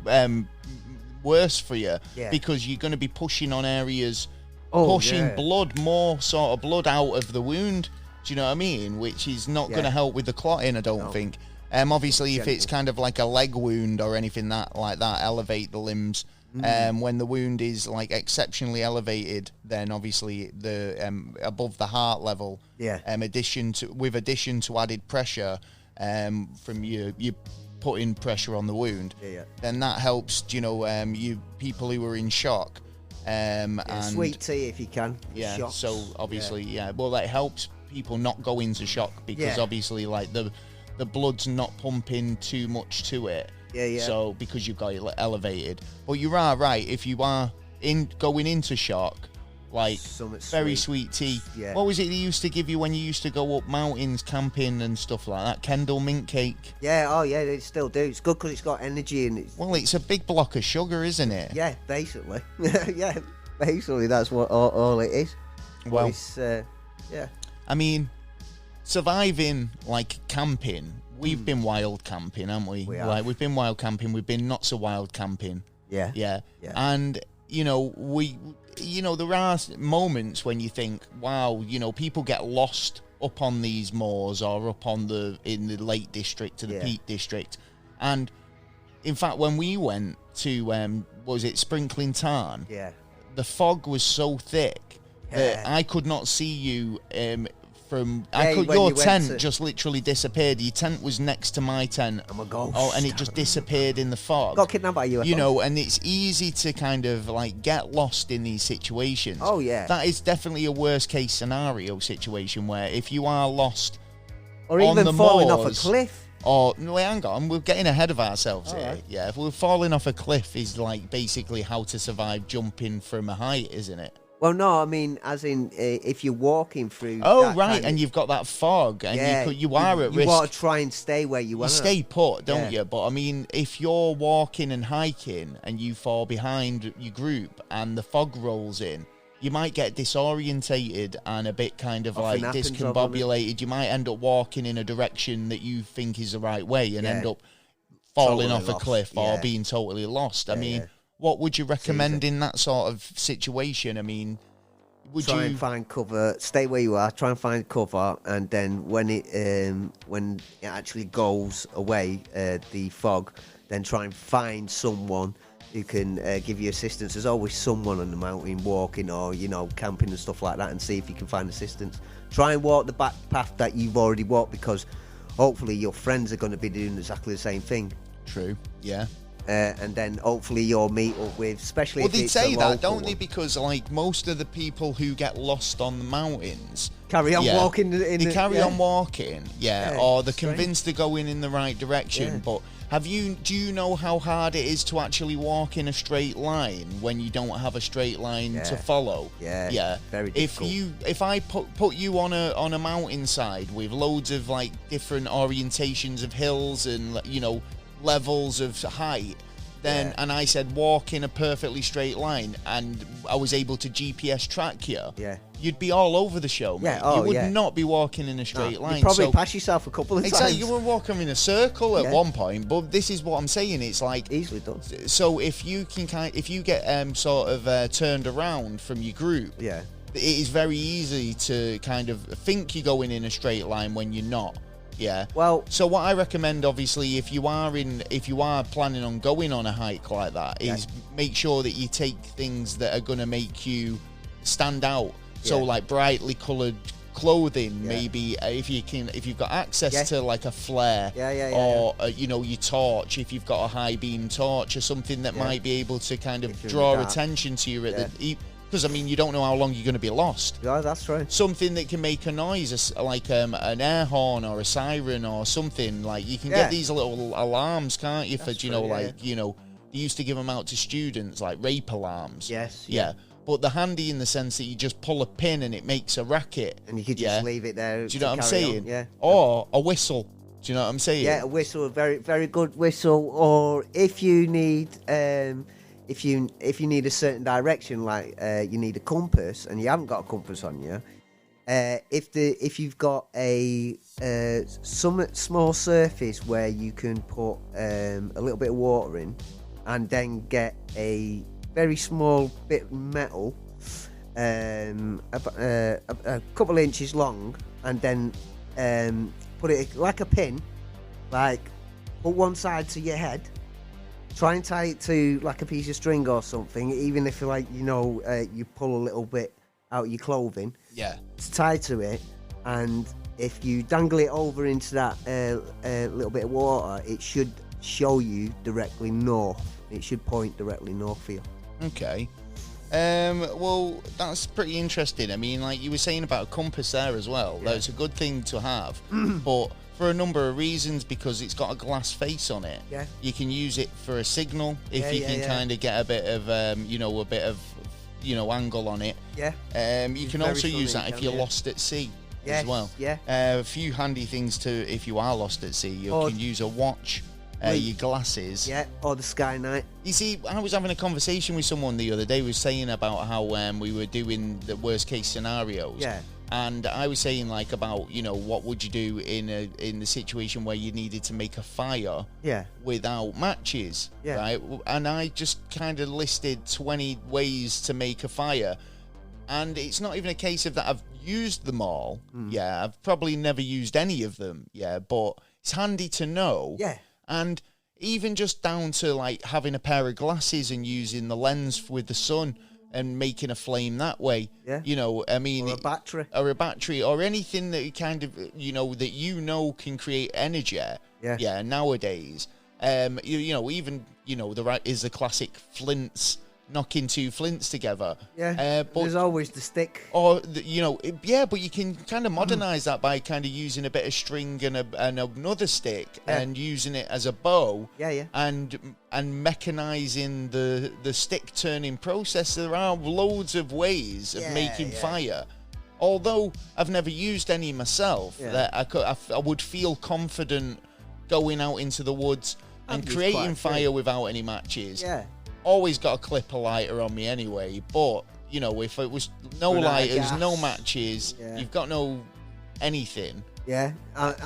worse for you, because you're going to be pushing on areas, more sort of blood out of the wound. Do you know what I mean? Which is not going to help with the clotting, I don't think. Obviously, if it's kind of like a leg wound or anything like that, elevate the limbs. When the wound is like exceptionally elevated, then obviously the above the heart level. Addition to added pressure from you putting pressure on the wound. Then that helps. You people who are in shock. And sweet tea if you can. Shocks. So obviously, well, that helps people not go into shock, because obviously, like the blood's not pumping too much to it. So because you've got it elevated. But you are right, if you are going into shock, like very sweet tea. What was it they used to give you when you used to go up mountains camping and stuff like that? Kendall mint cake. They still do. It's good because it's got energy in it. Well, it's a big block of sugar, isn't it? Yeah, basically. Basically that's what all it is. Well, it's, I mean, surviving like camping, we've been wild camping, haven't we? We've been wild camping, we've been not so wild camping. And there are moments when you think, wow, people get lost up on these moors or up on in the Lake District to the Peak District. And in fact, when we went to Sprinkling Tarn, the fog was so thick that I could not see you your tent just literally disappeared. Your tent was next to my tent. Oh my gosh. And it just disappeared in the fog. Got kidnapped by UFO. And it's easy to kind of like get lost in these situations. Oh yeah. That is definitely a worst case scenario situation where if you are lost or even falling off a cliff. Or no, hang on, we're getting ahead of ourselves here. Right. Yeah, if we're falling off a cliff is like basically how to survive jumping from a height, isn't it? Well, no, I mean, as in, if you're walking through... Oh, right, and you've got that fog, and you are at risk. You want to try and stay where you are. You stay put, don't you? But, I mean, if you're walking and hiking, and you fall behind your group, and the fog rolls in, you might get disorientated and a bit kind of like discombobulated. You might end up walking in a direction that you think is the right way, and end up falling off a cliff or being totally lost. I mean... What would you recommend in that sort of situation? I mean, try and find cover. Stay where you are. Try and find cover, and then when it actually goes away, the fog, then try and find someone who can give you assistance. There's always someone on the mountain walking or, camping and stuff like that, and see if you can find assistance. Try and walk the back path that you've already walked, because hopefully your friends are going to be doing exactly the same thing. True, yeah. And then hopefully you'll meet up with, especially if it's a local one. Well, they'd say that, don't they? Because, most of the people who get lost on the mountains... Carry on walking. They carry on walking, or they're convinced they're going in the right direction, but... Do you know how hard it is to actually walk in a straight line when you don't have a straight line to follow? Yeah. Very difficult. If I put you on a mountainside with loads of different orientations of hills and levels of height, then and I said walk in a perfectly straight line, and I was able to GPS track you. You'd be all over the show, mate. You would not be walking in a straight line. You'd probably pass yourself a couple of times. Exactly, you were walking in a circle at one point, but this is what I'm saying. It's easily done. So if you get sort of turned around from your group, it is very easy to kind of think you're going in a straight line when you're not. Yeah. Well, so what I recommend, obviously, if you are planning on going on a hike like that, is make sure that you take things that are going to make you stand out. So brightly coloured clothing, maybe if you've got access to a flare, or your torch, if you've got a high beam torch or something that might be able to kind of draw attention to you at the. Because you don't know how long you're going to be lost. Yeah, that's right. Something that can make a noise, like an air horn or a siren or something. You can get these little alarms, can't you? That's they used to give them out to students, like rape alarms. Yes. Yeah. But they're handy in the sense that you just pull a pin and it makes a racket. And you could just leave it there. Do you know what I'm saying? On. Yeah. Or a whistle. Do you know what I'm saying? Yeah, a whistle, a very, very good whistle. Or if you need, if you need a certain direction, you need a compass, and you haven't got a compass on you. If you've got a some small surface where you can put a little bit of water in, and then get a very small bit of metal, a couple of inches long, and then put it like a pin, put one side to your head, try and tie it to a piece of string or something, even if you pull a little bit out of your clothing. It's tied to it, and if you dangle it over into that little bit of water, it should show you directly north. It should point directly north for you. Okay. Well, that's pretty interesting. You were saying about a compass there as well. That's a good thing to have. But for a number of reasons, because it's got a glass face on it. You can use it for a signal if you can kind of get a bit of, angle on it. You can also use that if you're lost at sea as well. A few handy things if you are lost at sea. You can use a watch. Your glasses. Or the Skynight. You see, I was having a conversation with someone the other day who was saying about how we were doing the worst case scenarios. And I was saying about, what would you do in the situation where you needed to make a fire without matches, right? And I just kind of listed 20 ways to make a fire. And it's not even a case of that I've used them all. I've probably never used any of them. But it's handy to know. And even just down to having a pair of glasses and using the lens with the sun and making a flame that way. Or a battery. Or a battery, or anything that you kind of, that can create energy. Nowadays. Even, is the classic flints. Knocking two flints together. But there's always the stick. Or, but you can kind of modernise that by kind of using a bit of string and another stick and using it as a bow. And mechanising the stick turning process. There are loads of ways of making fire. Although I've never used any myself, that I would feel confident going out into the woods and creating fire without any matches. Always got a clipper lighter on me anyway, but if it was no lighters, no matches, you've got no anything. I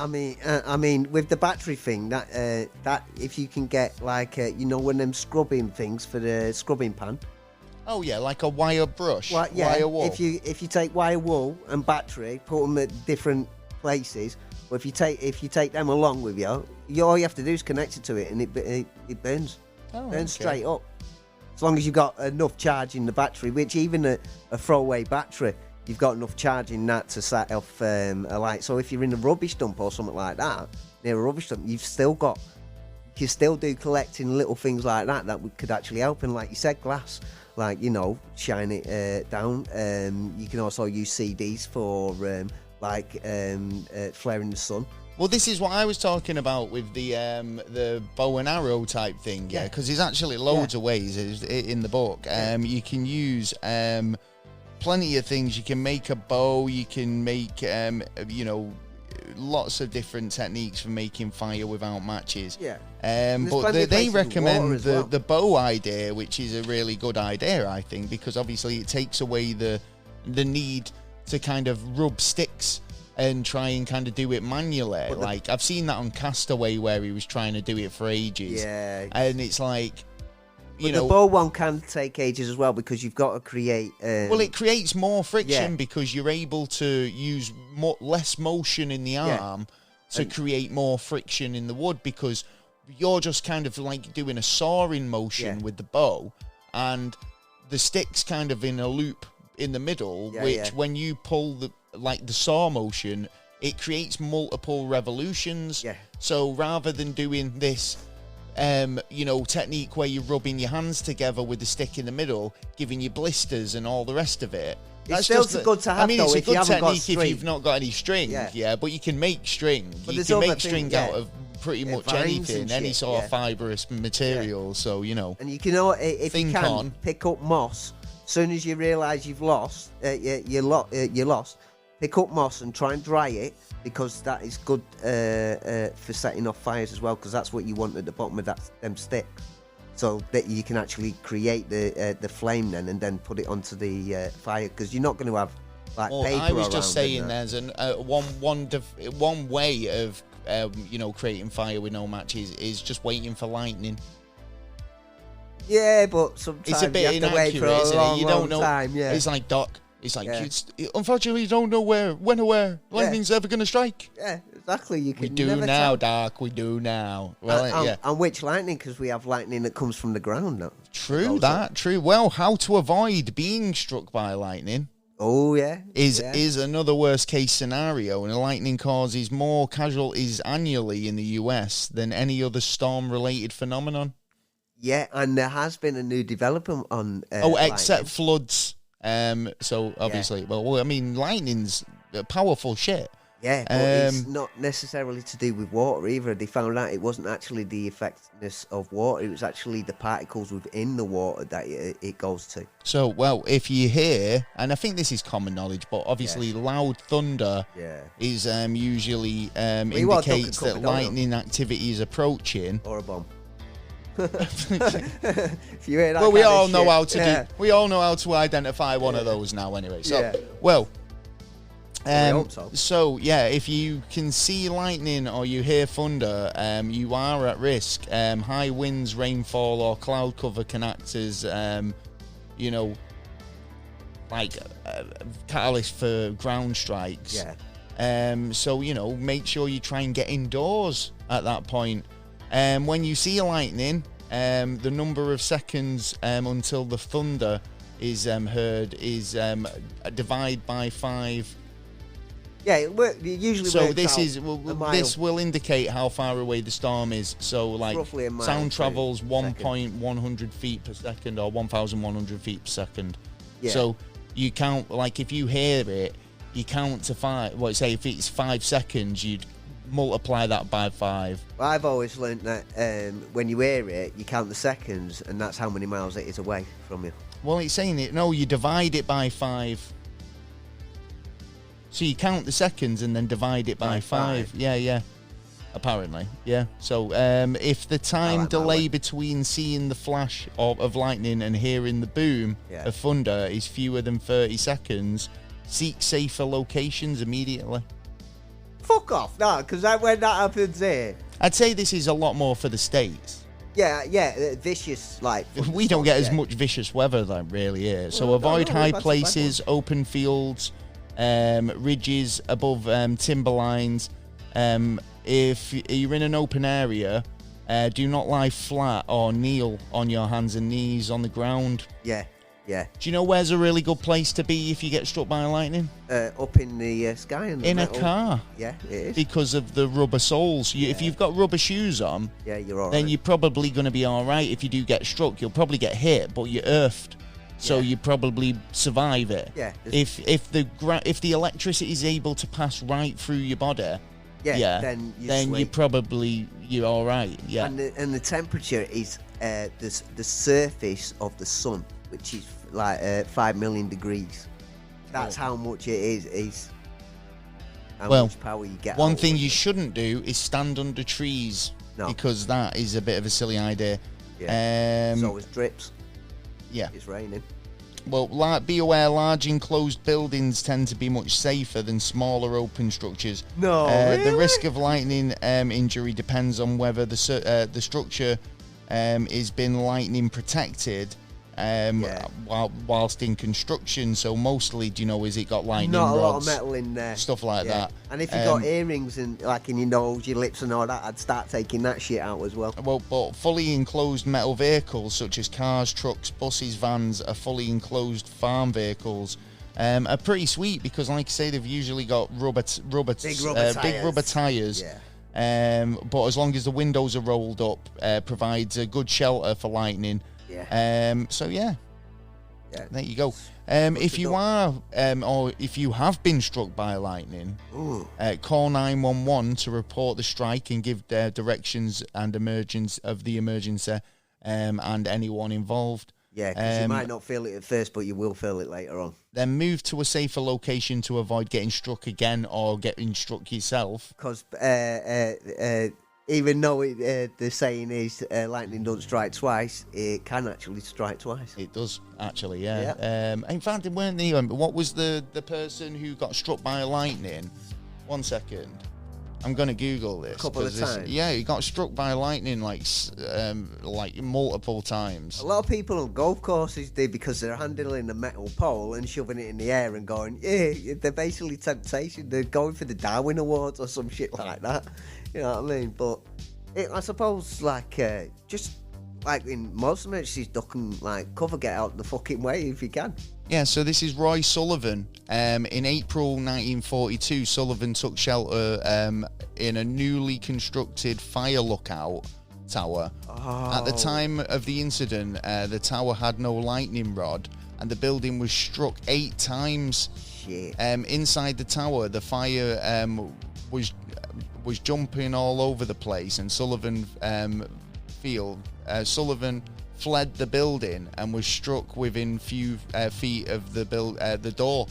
mean, with the battery thing, that if you can get when them scrubbing things for the scrubbing pan. Oh yeah, like a wire brush. Wire wool. If you take wire wool and battery, put them at different places. But if you take them along with you, all you have to do is connect it to it, and it burns. Burns straight up. As long as you've got enough charge in the battery, which even a throwaway battery, you've got enough charge in that to set off a light. So if you're in a rubbish dump or something like that, near a rubbish dump, you can still do collecting little things like that could actually help. And like you said, glass, like, shine it down. You can also use CDs for flaring the sun. Well, this is what I was talking about with the bow and arrow type thing, because there's actually loads of ways in the book. You can use plenty of things. You can make a bow. You can make lots of different techniques for making fire without matches. But they recommend the bow idea, which is a really good idea, I think, because obviously it takes away the need to kind of rub sticks and try and kind of do it manually. Like, I've seen that on Castaway where he was trying to do it for ages. Yeah. And it's like, the bow one can take ages as well, because you've got to create... well, it creates more friction because you're able to use less motion in the arm to create more friction in the wood, because you're just kind of like doing a sawing motion with the bow, and the stick's kind of in a loop in the middle, which when you pull the saw motion, it creates multiple revolutions. So rather than doing this technique where you're rubbing your hands together with the stick in the middle, giving you blisters and all the rest of it, it's still good to have. I mean, it's a good technique if you've not got any string. But you can make string. But you can make string out of pretty much anything, any sort of fibrous material. So and you can, if you can, pick up moss. As soon as you realise you've lost, you're lost. Pick up moss and try and dry it, because that is good for setting off fires as well, because that's what you want at the bottom of them sticks, so that you can actually create the flame and then put it onto the fire, because you're not going to have like paper. I was just saying there's one way of creating fire with no matches is just waiting for lightning. Yeah, but sometimes it's a bit you have to wait for a long time. Yeah, it's like Doc. It's like, unfortunately, you don't know when or where lightning's ever going to strike. Yeah, exactly. We do now, Doc. We do now. Well, and which lightning? Because we have lightning that comes from the ground now. True. Well, how to avoid being struck by lightning? Oh, yeah. Is another worst case scenario, and lightning causes more casualties annually in the US than any other storm-related phenomenon. Yeah, and there has been a new development on except floods. So obviously, well, I mean, lightning's powerful shit. Yeah, but it's not necessarily to do with water either. They found out it wasn't actually the effectiveness of water; it was actually the particles within the water that it goes to. So, well, if you hear, and I think this is common knowledge, but obviously, loud thunder is usually indicates that lightning activity is approaching. Or a bomb. If you hear that, well, we all know how to do. We all know how to identify one of those now, anyway. So, well. So if you can see lightning or you hear thunder, you are at risk. High winds, rainfall, or cloud cover can act as, catalyst for ground strikes. So make sure you try and get indoors at that point. When you see lightning, the number of seconds until the thunder is heard is divide by 5. Yeah, it usually so this will indicate how far away the storm is. So like sound travels 1.100 feet per second or 1,100 feet per second. Yeah. So you count, like if you hear it, you count to 5. Well, say if it's 5 seconds, you'd multiply that by 5. Well, I've always learnt that when you hear it, you count the seconds, and that's how many miles it is away from you. Well, it's saying it. No, you divide it by 5. So you count the seconds and then divide it by 5. Yeah. Apparently, yeah. So if the time delay between seeing the flash of lightning and hearing the boom of thunder is fewer than 30 seconds, seek safer locations immediately. Fuck off, no, because when that happens here... I'd say this is a lot more for the States. Yeah, vicious, like... We don't get as much vicious weather, though, really, here. So avoid high places, open fields, ridges above timberlines. If you're in an open area, do not lie flat or kneel on your hands and knees on the ground. Yeah. Do you know where's a really good place to be if you get struck by lightning? Up in the sky. And in a car. Yeah, it is. Because of the rubber soles. If you've got rubber shoes on, you're all right. Then you're probably going to be all right. If you do get struck, you'll probably get hit, but you're earthed. So you probably survive it. Yeah. If the electricity is able to pass right through your body, then you're all right. Yeah. And the temperature is the surface of the sun, which is like 5 million degrees. That's how much it is how much power you get. One thing you shouldn't do is stand under trees, because that is a bit of a silly idea. There's always drips. Yeah. It's raining. Well, be aware, large enclosed buildings tend to be much safer than smaller open structures. No, really? The risk of lightning injury depends on whether the structure is been lightning protected whilst in construction. So mostly, is it got lightning rods? Not a lot of metal in there. Stuff like that. And if you got earrings in your nose, your lips and all that, I'd start taking that shit out as well. Well, but fully enclosed metal vehicles such as cars, trucks, buses, vans are fully enclosed farm vehicles. Are pretty sweet because, like I say, they've usually got big rubber tires. Yeah. But as long as the windows are rolled up, provides a good shelter for lightning. Yeah. There you go. If you are, or if you have been struck by lightning, call 911 to report the strike and give directions and emergency, and anyone involved. Yeah, because you might not feel it at first, but you will feel it later on. Then move to a safer location to avoid getting struck again or getting struck yourself. Because even though the saying is lightning don't strike twice, it can actually strike twice. It does, actually, yeah. In fact, it weren't what was the person who got struck by lightning? 1 second. I'm going to Google this. A couple of times? Yeah, he got struck by lightning like multiple times. A lot of people on golf courses do because they're handling a metal pole and shoving it in the air and going, they're basically temptation. They're going for the Darwin Awards or some shit like that. You know what I mean? But I suppose, just like in most emergencies, duck and cover, get out the fucking way if you can. Yeah, so this is Roy Sullivan. In April 1942, Sullivan took shelter in a newly constructed fire lookout tower. Oh. At the time of the incident, the tower had no lightning rod, and the building was struck 8 times. Shit. Inside the tower, the fire was jumping all over the place, and Sullivan fled the building and was struck within few feet of the door.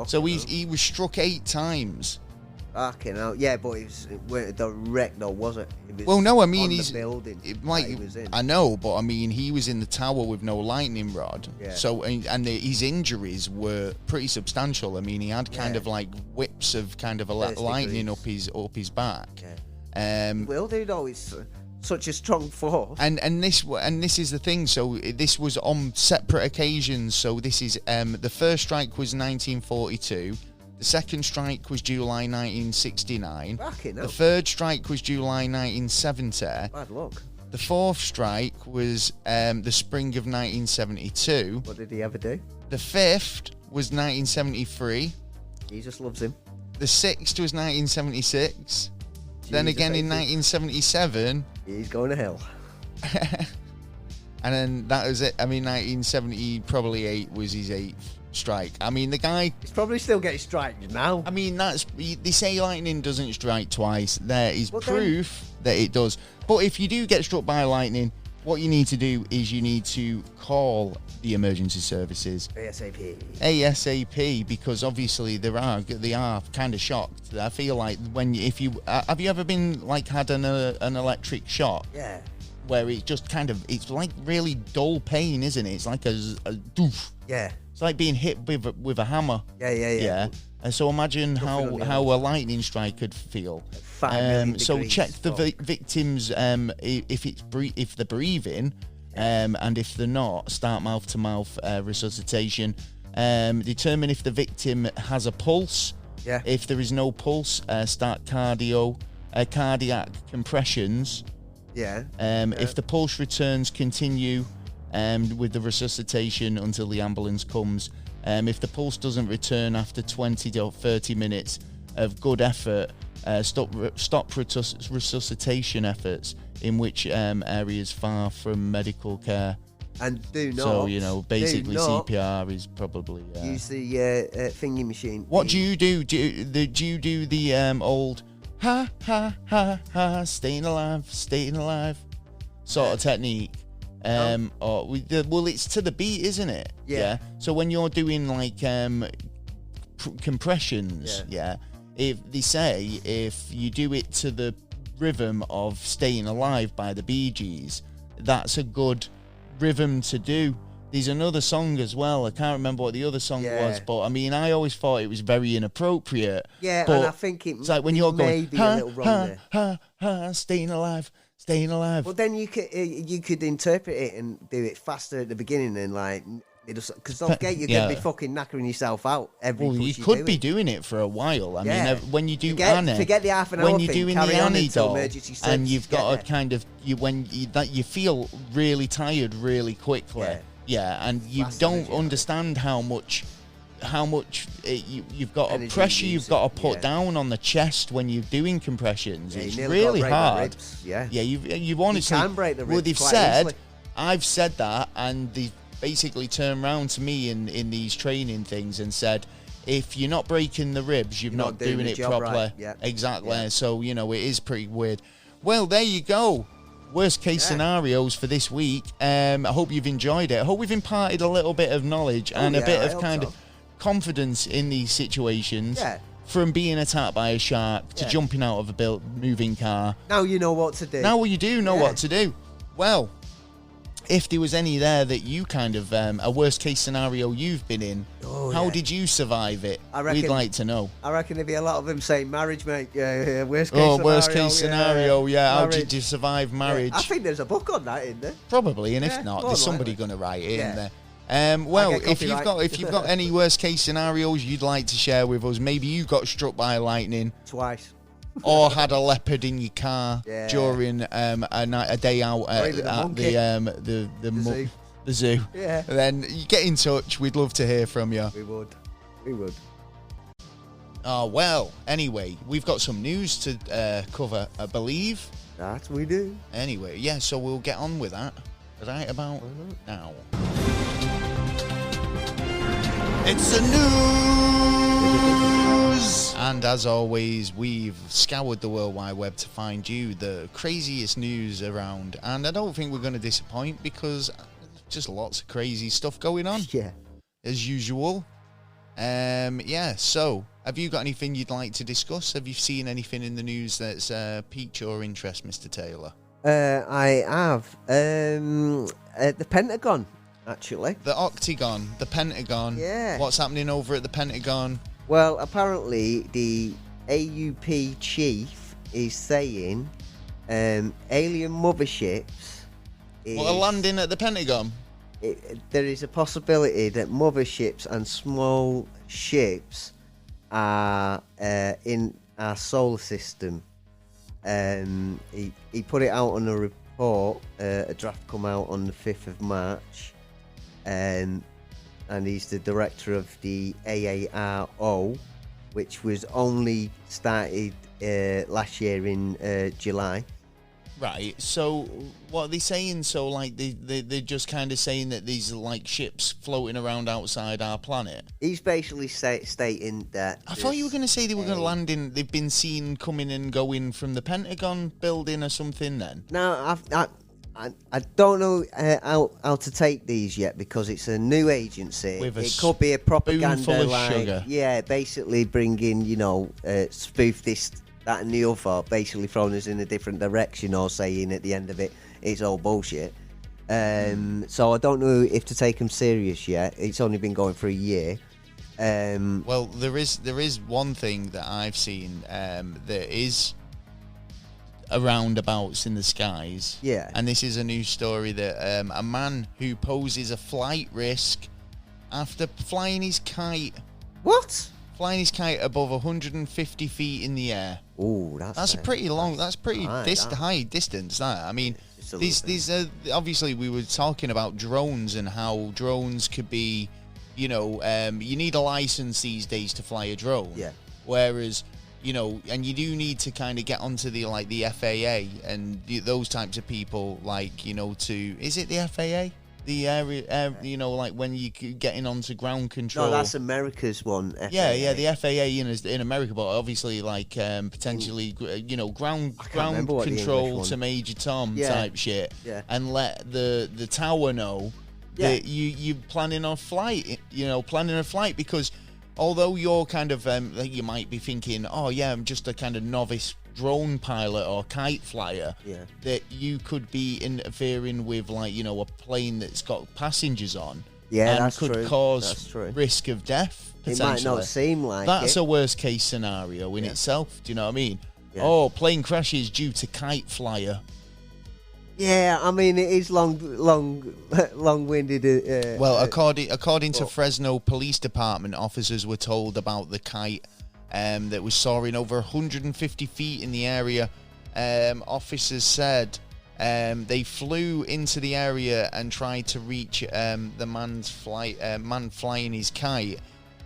So he was struck 8 times. Fucking hell. Yeah, but it weren't direct though, was it? He's building. I know, but I mean, he was in the tower with no lightning rod. Yeah. So his injuries were pretty substantial. I mean, he had kind of like whips of kind of lightning up his back. Yeah. Will do though. It's such a strong force. And this is the thing. So this was on separate occasions. So this is the first strike was 1942. The second strike was July 1969. The third strike was July 1970. Bad luck. The fourth strike was the spring of 1972. What did he ever do? The fifth was 1973. Jesus loves him. The sixth was 1976. Then again in 1977. He's going to hell. And then that was it. I mean, 1970, probably 8 was his 8th strike. I mean, the guy... He's probably still getting striked now. I mean, they say lightning doesn't strike twice. There is proof that it does. But if you do get struck by lightning, what you need to do is you need to call the emergency services. ASAP, because obviously they are kind of shocked. I feel like have you ever been had an electric shock? Yeah. Where it just it's like really dull pain, isn't it? It's like a doof. Yeah. It's like being hit with a hammer. Yeah. So imagine how a lightning strike could feel. So check the victims if they're breathing, and if they're not, start mouth-to-mouth resuscitation. Determine if the victim has a pulse. Yeah. If there is no pulse, start cardiac compressions. Yeah. If the pulse returns, continue with the resuscitation until the ambulance comes. If the pulse doesn't return after 20 or 30 minutes of good effort, stop resuscitation efforts in which areas far from medical care. And do not. So, basically CPR is probably... use the thingy machine. What do you do? Do you do the old ha, ha, ha, ha, staying alive sort of technique? It's to the beat, isn't it? Yeah. So when you're doing like compressions, if they say if you do it to the rhythm of Staying Alive by the Bee Gees, that's a good rhythm to do. There's another song as well. I can't remember what the other song was, but I mean, I always thought it was very inappropriate. Yeah, but and I think it's like when you're going, a little wrong there. Ha, ha, staying alive. Well, then you could interpret it and do it faster at the beginning and like, because don't forget you're going to be fucking knackering yourself out every. Well, you could be doing it for a while. I mean, when you do Annie, forget the half an hour when you're doing the Annie doll, and you've got a kind of you feel really tired really quickly. Yeah, and you don't understand how much you've got a pressure you've got to put down on the chest when you're doing compressions. It's really hard. You've honestly. You can break the ribs. Well, they've said easily. I've said that, and they've basically turned around to me in these training things and said, if you're not breaking the ribs, you're not doing it properly. Right. Yeah. Exactly. Yeah. So it is pretty weird. Well, there you go. Worst case scenarios for this week. I hope you've enjoyed it. I hope we've imparted a little bit of knowledge and a bit of kind of confidence in these situations. Yeah. From being attacked by a shark to jumping out of a moving car. Now you know what to do. Now you do know what to do. Well, if there was any there that you kind of a worst case scenario you've been in, how did you survive it? We'd like to know. I reckon there'd be a lot of them saying marriage, mate. Yeah. Worst case scenario. Yeah. How did you survive marriage? I think there's a book on that in there. Probably, and if not, there's somebody going to write it in there. Well, if you've got any worst case scenarios you'd like to share with us, maybe you got struck by lightning twice. Or had a leopard in your car during a day out at the zoo. Yeah. Then you get in touch. We'd love to hear from you. We would. Oh, well, anyway, we've got some news to cover, I believe. That we do. Anyway, so we'll get on with that right about now. It's the news! And as always, we've scoured the World Wide Web to find you the craziest news around. And I don't think we're going to disappoint because there's just lots of crazy stuff going on. Yeah. As usual. So have you got anything you'd like to discuss? Have you seen anything in the news that's piqued your interest, Mr. Taylor? I have. The Pentagon. Actually, the Octagon, the Pentagon. Yeah. What's happening over at the Pentagon? Well, apparently the AUP chief is saying alien motherships. Are landing at the Pentagon? There is a possibility that motherships and small ships are in our solar system. He put it out on a report. A draft come out on the 5th of March. And he's the director of the AARO, which was only started last year in July. Right. So what are they saying? So like they're just kind of saying that these are like ships floating around outside our planet. He's basically stating that. I thought you were going to say they were going to land in. They've been seen coming and going from the Pentagon building or something. Then. No, I don't know how to take these yet because it's a new agency. It could be a propaganda sugar. Yeah, basically bringing, spoof this, that and the other, basically throwing us in a different direction or saying at the end of it, it's all bullshit. So I don't know if to take them serious yet. It's only been going for a year. Well, there is one thing that I've seen that is roundabouts in the skies. Yeah. And this is a news story that a man who poses a flight risk after flying his kite. What? Flying his kite above 150 feet in the air. Oh, that's a pretty long. That's pretty high distance. That, I mean, these obviously we were talking about drones and how drones could be, you need a license these days to fly a drone. Yeah. Whereas, and you do need to kind of get onto the FAA and those types of people, is it the FAA? The area, when you getting onto ground control. No, that's America's one. FAA. Yeah, the FAA in America, but obviously potentially, ground control to Major Tom type shit, and let the tower know that you're planning a flight, because although you're kind of you might be thinking, oh yeah, I'm just a kind of novice drone pilot or kite flyer, that you could be interfering with a plane that's got passengers on, and could cause risk of death potentially. It might not seem like that's a worst case scenario in itself. Do you know what I mean? Oh, plane crashes due to kite flyer. Yeah, I mean it is long-winded. Well, according to Fresno Police Department, officers were told about the kite that was soaring over 150 feet in the area. Officers said they flew into the area and tried to reach the man flying his kite,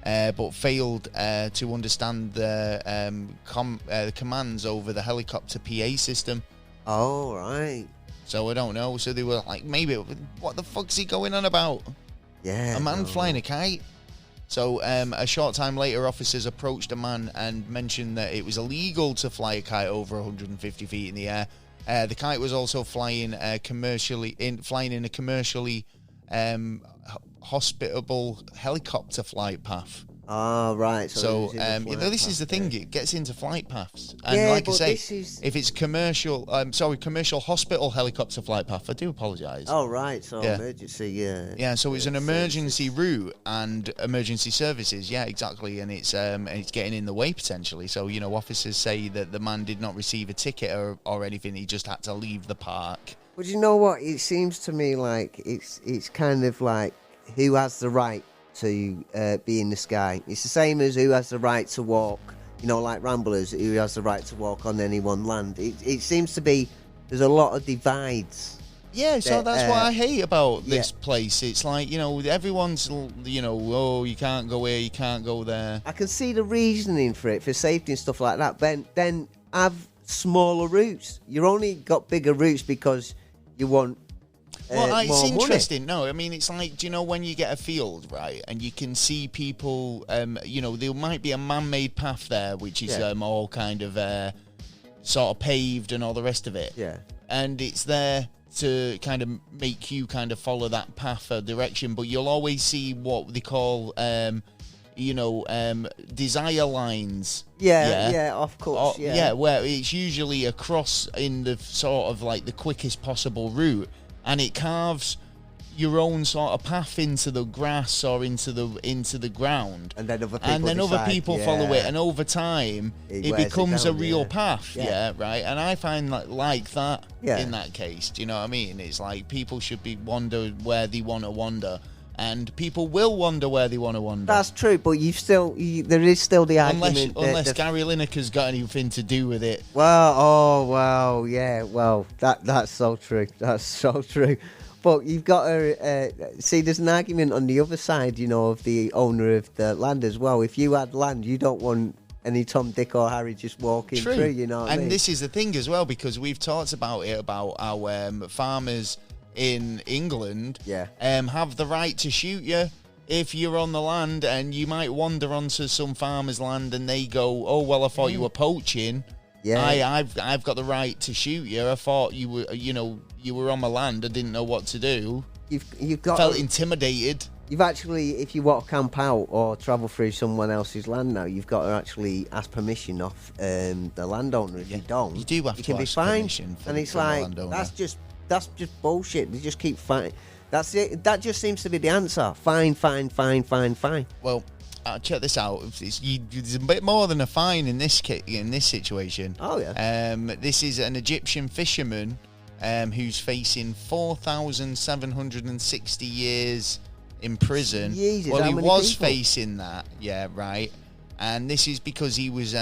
but failed to understand the commands over the helicopter PA system. Oh, right. So I don't know. So they were like, maybe, what the fuck's he going on about? Yeah. A man flying a kite? So a short time later, officers approached a man and mentioned that it was illegal to fly a kite over 150 feet in the air. The kite was also flying in a commercially hospitable helicopter flight path. Oh, right. So this is the thing. It gets into flight paths. And like I say, if it's commercial hospital helicopter flight path, I do apologise. Oh, right. So emergency, Yeah, so it's an emergency route and emergency services. Yeah, exactly. And it's getting in the way potentially. So, officers say that the man did not receive a ticket or anything. He just had to leave the park. But you know what? It seems to me like it's kind of like who has the right to be in the sky. It's the same as who has the right to walk, like Ramblers, who has the right to walk on any one land. It seems to be there's a lot of divides. Yeah, so that's what I hate about this place. It's like, everyone's, oh, you can't go here, you can't go there. I can see the reasoning for it, for safety and stuff like that. Then have smaller routes. You only got bigger routes because you want it's interesting. Money. No, I mean, it's like, do you know when you get a field, right, and you can see people, there might be a man-made path there, which is all kind of sort of paved and all the rest of it. Yeah. And it's there to kind of make you kind of follow that path or direction, but you'll always see what they call, desire lines. Yeah, of course. Where it's usually across in the sort of like the quickest possible route. And it carves your own sort of path into the grass or into the ground, and then other people follow it, and over time it becomes a real path. Yeah, right. And I find like that in that case. Do you know what I mean? It's like people should be wander where they want to wander, and people will wander where they want to wander. That's true, but there is still the argument unless Gary Lineker's got anything to do with it. That's so true. That's so true. But you've got to see. There's an argument on the other side, of the owner of the land as well. If you had land, you don't want any Tom, Dick, or Harry just walking through. You know what I mean? This is the thing as well, because we've talked about how farmers in England have the right to shoot you if you're on the land, and you might wander onto some farmer's land and they go, oh well, I thought you were poaching. I've got the right to shoot you. I thought you were you were on my land. I didn't know what to do. You've got felt intimidated. You've actually, if you want to camp out or travel through someone else's land now, you've got to actually ask permission off the landowner. If you don't, you do have to ask permission. And it's like that's just bullshit. They just keep That's it. That just seems to be the answer. Fine. Well, check this out. There's a bit more than a fine in this situation. Oh, yeah. This is an Egyptian fisherman who's facing 4,760 years in prison. Jesus, well, how he many was people? facing that. Yeah, right. And this is because he was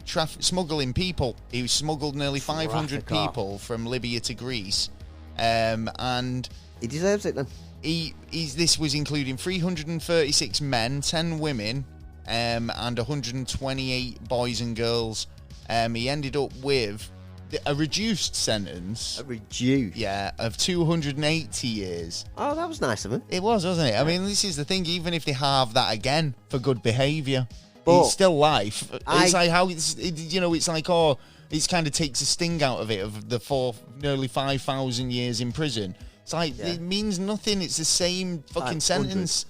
smuggling people. He smuggled nearly 500 people from Libya to Greece. And he deserves it then. This was including 336 men, 10 women, and 128 boys and girls. He ended up with a reduced sentence. Yeah, of 280 years. Oh, that was nice of him. It was, wasn't it? I mean, this is the thing. Even if they halve that again for good behaviour, it's still life. It's like how it's like, oh, it kind of takes a sting out of it, of the nearly 5,000 years in prison. It's like, it means nothing. It's the same fucking sentence.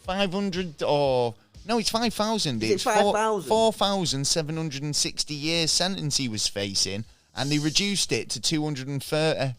500 or... No, it's 5,000. It's 5,000? 4,760 years sentence he was facing, and they reduced it to 280.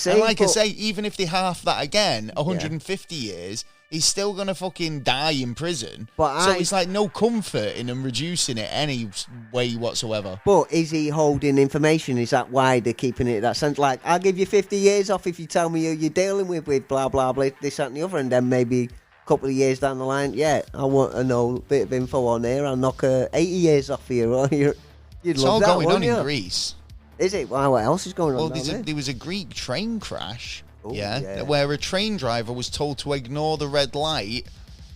And like I say, even if they half that again, 150 years... He's still going to fucking die in prison. So it's like no comfort in them reducing it any way whatsoever. But is he holding information? Is that why they're keeping it in that sense? Like, I'll give you 50 years off if you tell me who you're dealing with blah, blah, blah, this, that and the other. And then maybe a couple of years down the line, I want to know a bit of info on here. I'll knock 80 years off here. Or you'd it's love all that, going on you? in Greece. Is it? Wow, what else is going on there was a Greek train crash. Where a train driver was told to ignore the red light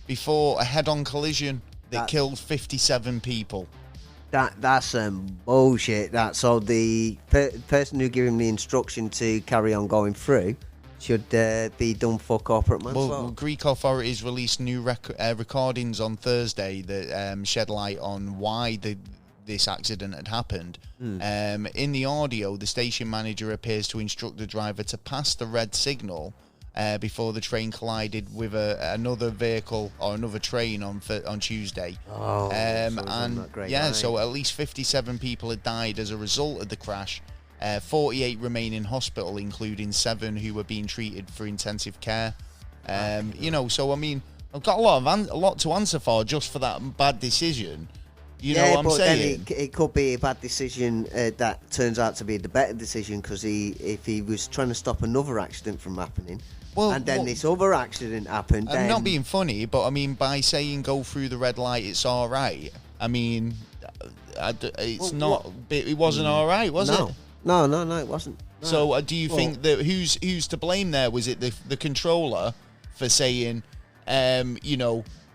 before a head-on collision that killed 57 people. That's bullshit. So the person who gave him the instruction to carry on going through should be done for corporate manslaughter. Well, Greek authorities released new recordings on Thursday that shed light on why this accident had happened. In the audio, the station manager appears to instruct the driver to pass the red signal before the train collided with another vehicle or another train on Tuesday. So at least 57 people had died as a result of the crash. 48 remain in hospital, including 7 who were being treated for intensive care. So I mean, I've got a lot to answer for just for that bad decision. You know what I'm saying? Then it could be a bad decision that turns out to be the better decision, because if he was trying to stop another accident from happening, this other accident happened. I'm not being funny, but I mean, by saying go through the red light, it's all right. I mean, it wasn't all right, was it? No, it wasn't. No. So do you think that who's to blame there? Was it the controller for saying,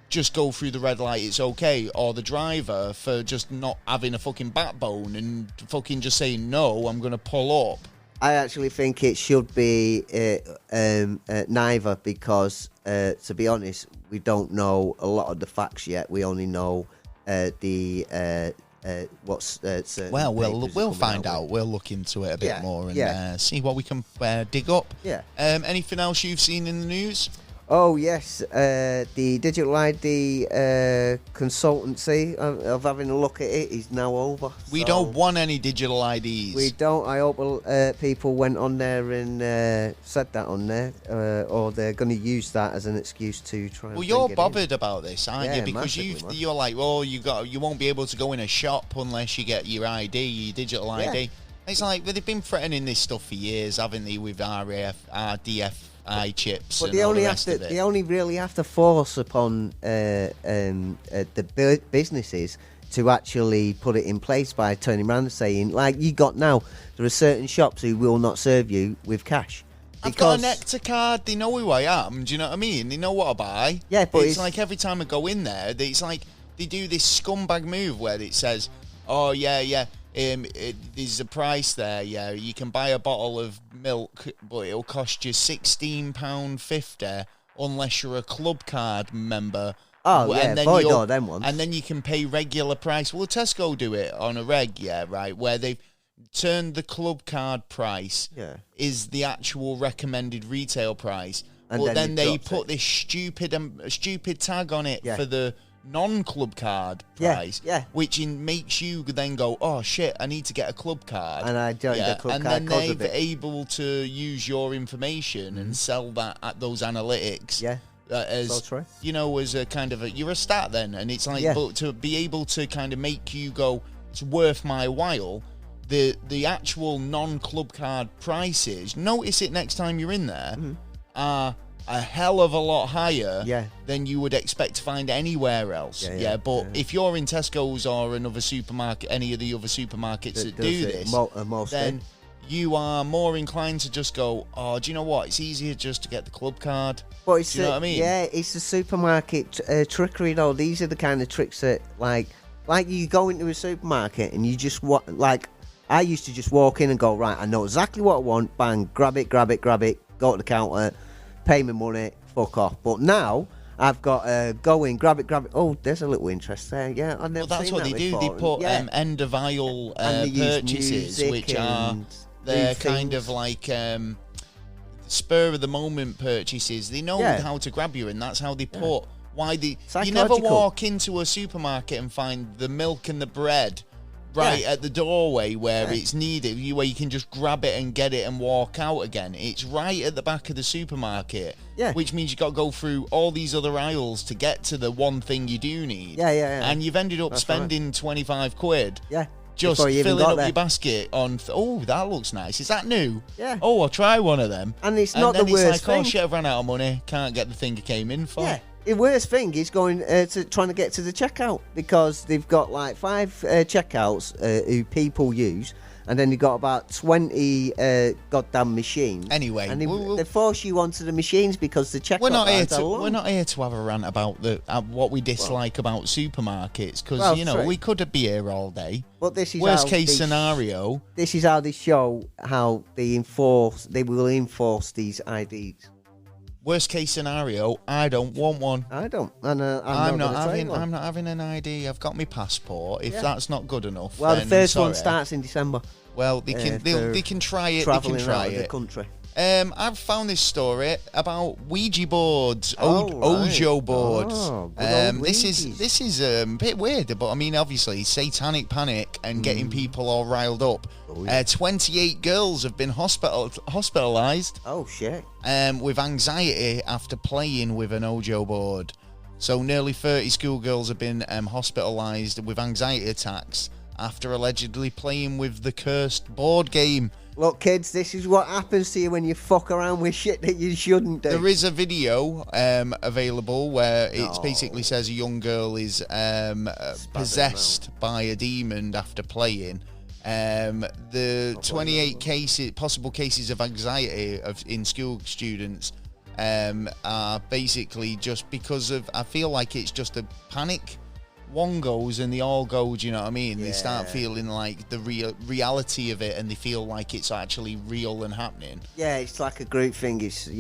just go through the red light, it's okay, or the driver for just not having a fucking backbone and fucking just saying, no, I'm going to pull up? I actually think it should be neither, because, to be honest, we don't know a lot of the facts yet. We only know what's certain. Well, we'll find out. We'll look into it a bit more and see what we can dig up. Yeah. Anything else you've seen in the news? Oh, yes, the Digital ID consultancy of having a look at it is now over. We don't want any digital IDs. We don't. I hope people went on there and said that on there, or they're going to use that as an excuse to try and... Well, you're bothered about this, aren't you? Because you're like, well, you won't be able to go in a shop unless you get your ID, your digital ID. It's like, they've been threatening this stuff for years, haven't they, with RDF chips, but and all the rest of it. They only really have to force upon the businesses to actually put it in place by turning around and saying, like you got now, there are certain shops who will not serve you with cash. I've got a Nectar card. They know who I am. Do you know what I mean? They know what I buy. Yeah, but it's like every time I go in there, it's like they do this scumbag move where it says, "Oh yeah." There's a price there, you can buy a bottle of milk, but it'll cost you £16.50 unless you're a club card member. Oh, and then them ones. And then you can pay regular price. Well, Tesco do it on a reg, where they've turned the club card price is the actual recommended retail price. And then they put this stupid tag on it for the non-club card price, which makes you then go, oh shit, I need to get a club card, and I joined the club and card, and then they're able to use your information and sell that at those analytics. As so true. You know, as a kind of you're a stat then, and it's like, but to be able to kind of make you go, it's worth my while. The actual non-club card prices, notice it next time you're in there, are a hell of a lot higher than you would expect to find anywhere else. But if you're in Tesco's or another supermarket, any of the other supermarkets that do this, then you are more inclined to just go, oh, do you know what? It's easier just to get the club card. But it's do you know what I mean? Yeah, it's the supermarket trickery, though. These are the kind of tricks that, like you go into a supermarket and you just I used to just walk in and go, right, I know exactly what I want, bang, grab it, go to the counter, pay me money, fuck off. But now I've got go in, grab it. Oh, there's a little interest there. Yeah, I've never that's seen what that they do. before. They put end of aisle purchases, which are they're kind of like spur of the moment purchases. They know how to grab you, and that's how they put. Why you never walk into a supermarket and find the milk and the bread at the doorway where it's needed, where you can just grab it and get it and walk out again. It's right at the back of the supermarket, which means you've got to go through all these other aisles to get to the one thing you do need. And you've ended up spending 25 quid. Just filling up your basket on, that looks nice. Is that new? Oh, I'll try one of them. And it's not the worst thing. Oh shit, I've run out of money. Can't get the thing I came in for. The worst thing is going trying to get to the checkout, because they've got like 5 checkouts who people use, and then you've got about 20 goddamn machines. Anyway, and they force you onto the machines because the checkout. We're not here to have a rant about what we dislike about supermarkets, because we could be here all day. But this is worst case scenario. This is how they show how they will enforce these IDs. Worst case scenario, I don't want one. I don't, and I'm not having an ID. I've got my passport. If that's not good enough, well, then the first one starts in December. Well, they can try it. Traveling they can try around it. the country. I've found this story about Ouija boards, Ojo boards. This is a bit weird, but I mean, obviously, satanic panic and getting people all riled up. 28 girls have been hospitalized. Oh shit! With anxiety after playing with an Ojo board. So nearly 30 schoolgirls have been hospitalized with anxiety attacks after allegedly playing with the cursed board game. Look, kids, this is what happens to you when you fuck around with shit that you shouldn't do. There is a video available where it basically says a young girl is possessed by a demon after playing. The 28 possible cases of anxiety in school students are basically just because of, I feel like it's just a panic. One goes and they all go, do you know what I mean? They start feeling like the reality of it, and they feel like it's actually real and happening. Yeah, it's like a group thing. It's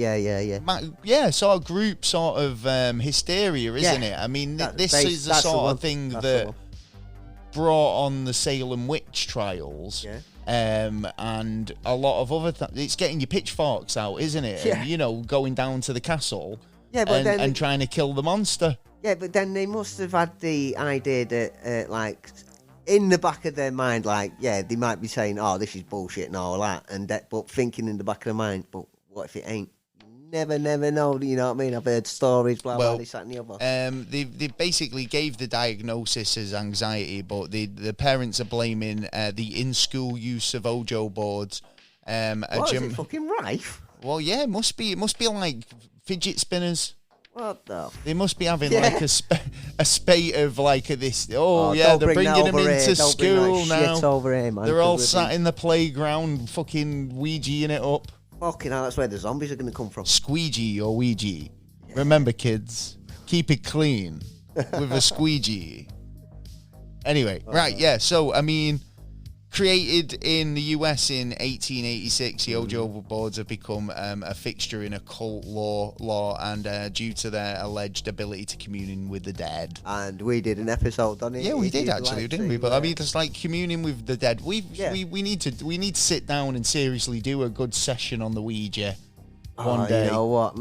sort of group sort of hysteria, isn't it? I mean, this is the sort of thing that brought on the Salem witch trials. And a lot of other things. It's getting your pitchforks out, isn't it? Yeah. And, going down to the castle and trying to kill the monster. Yeah, but then they must have had the idea that, in the back of their mind, they might be saying, "Oh, this is bullshit" and all that, but thinking in the back of their mind, but what if it ain't? Never know. You know what I mean? I've heard stories, blah, this, that, and the other. They basically gave the diagnosis as anxiety, but the parents are blaming the in-school use of Ojo boards. Is it fucking rife? Well, yeah, it must be like fidget spinners. What the? They must be having like a spate of this. They're bringing them into school now. Shit over here, man. They're all sat in the playground, fucking Ouijaing it up. Fucking hell, that's where the zombies are going to come from. Squeegee or Ouija. Yeah. Remember, kids, keep it clean with a squeegee. Anyway, So, I mean, created in the US in 1886, the Ojo boards have become a fixture in occult law and due to their alleged ability to commune with the dead. And we did an episode on it. Yeah, we did actually, didn't we? But I mean, it's like communing with the dead. We need to sit down and seriously do a good session on the Ouija. one day. You know what?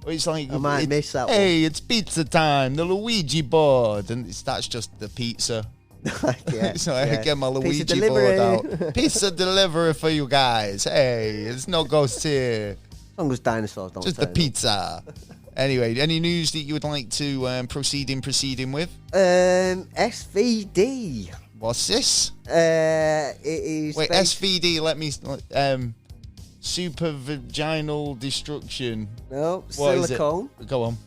It's like I might miss that one. Hey, it's pizza time. The Luigi board, and that's just the pizza. So I get my Luigi board out. Pizza delivery for you guys. Hey, it's no ghosts here. As long as dinosaurs don't. Just the pizza. Anyway, any news that you would like to proceed with? SVD. What's this? It is. Wait, SVD. Let me. Super vaginal destruction. No, silicone. Go on.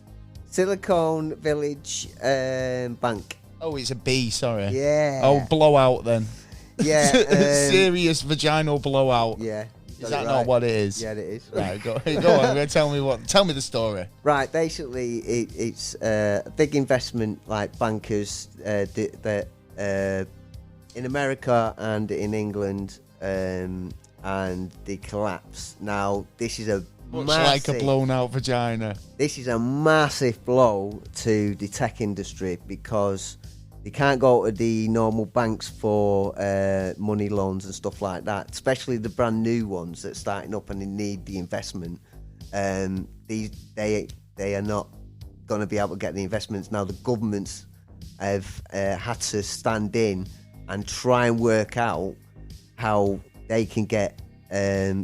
Silicon Village Bank. Oh, it's a B. Sorry. Yeah. Oh, blowout then. Yeah. Serious vaginal blowout. Yeah. Is that not what it is? Yeah, it is. Right, go on. Tell me the story. Right, basically, it's a big investment, like bankers that in America and in England, and they collapse. Now, this is a much like a blown out vagina. This is a massive blow to the tech industry because they can't go to the normal banks for money loans and stuff like that, especially the brand new ones that are starting up and they need the investment. They are not going to be able to get the investments. Now the governments have had to stand in and try and work out how they can get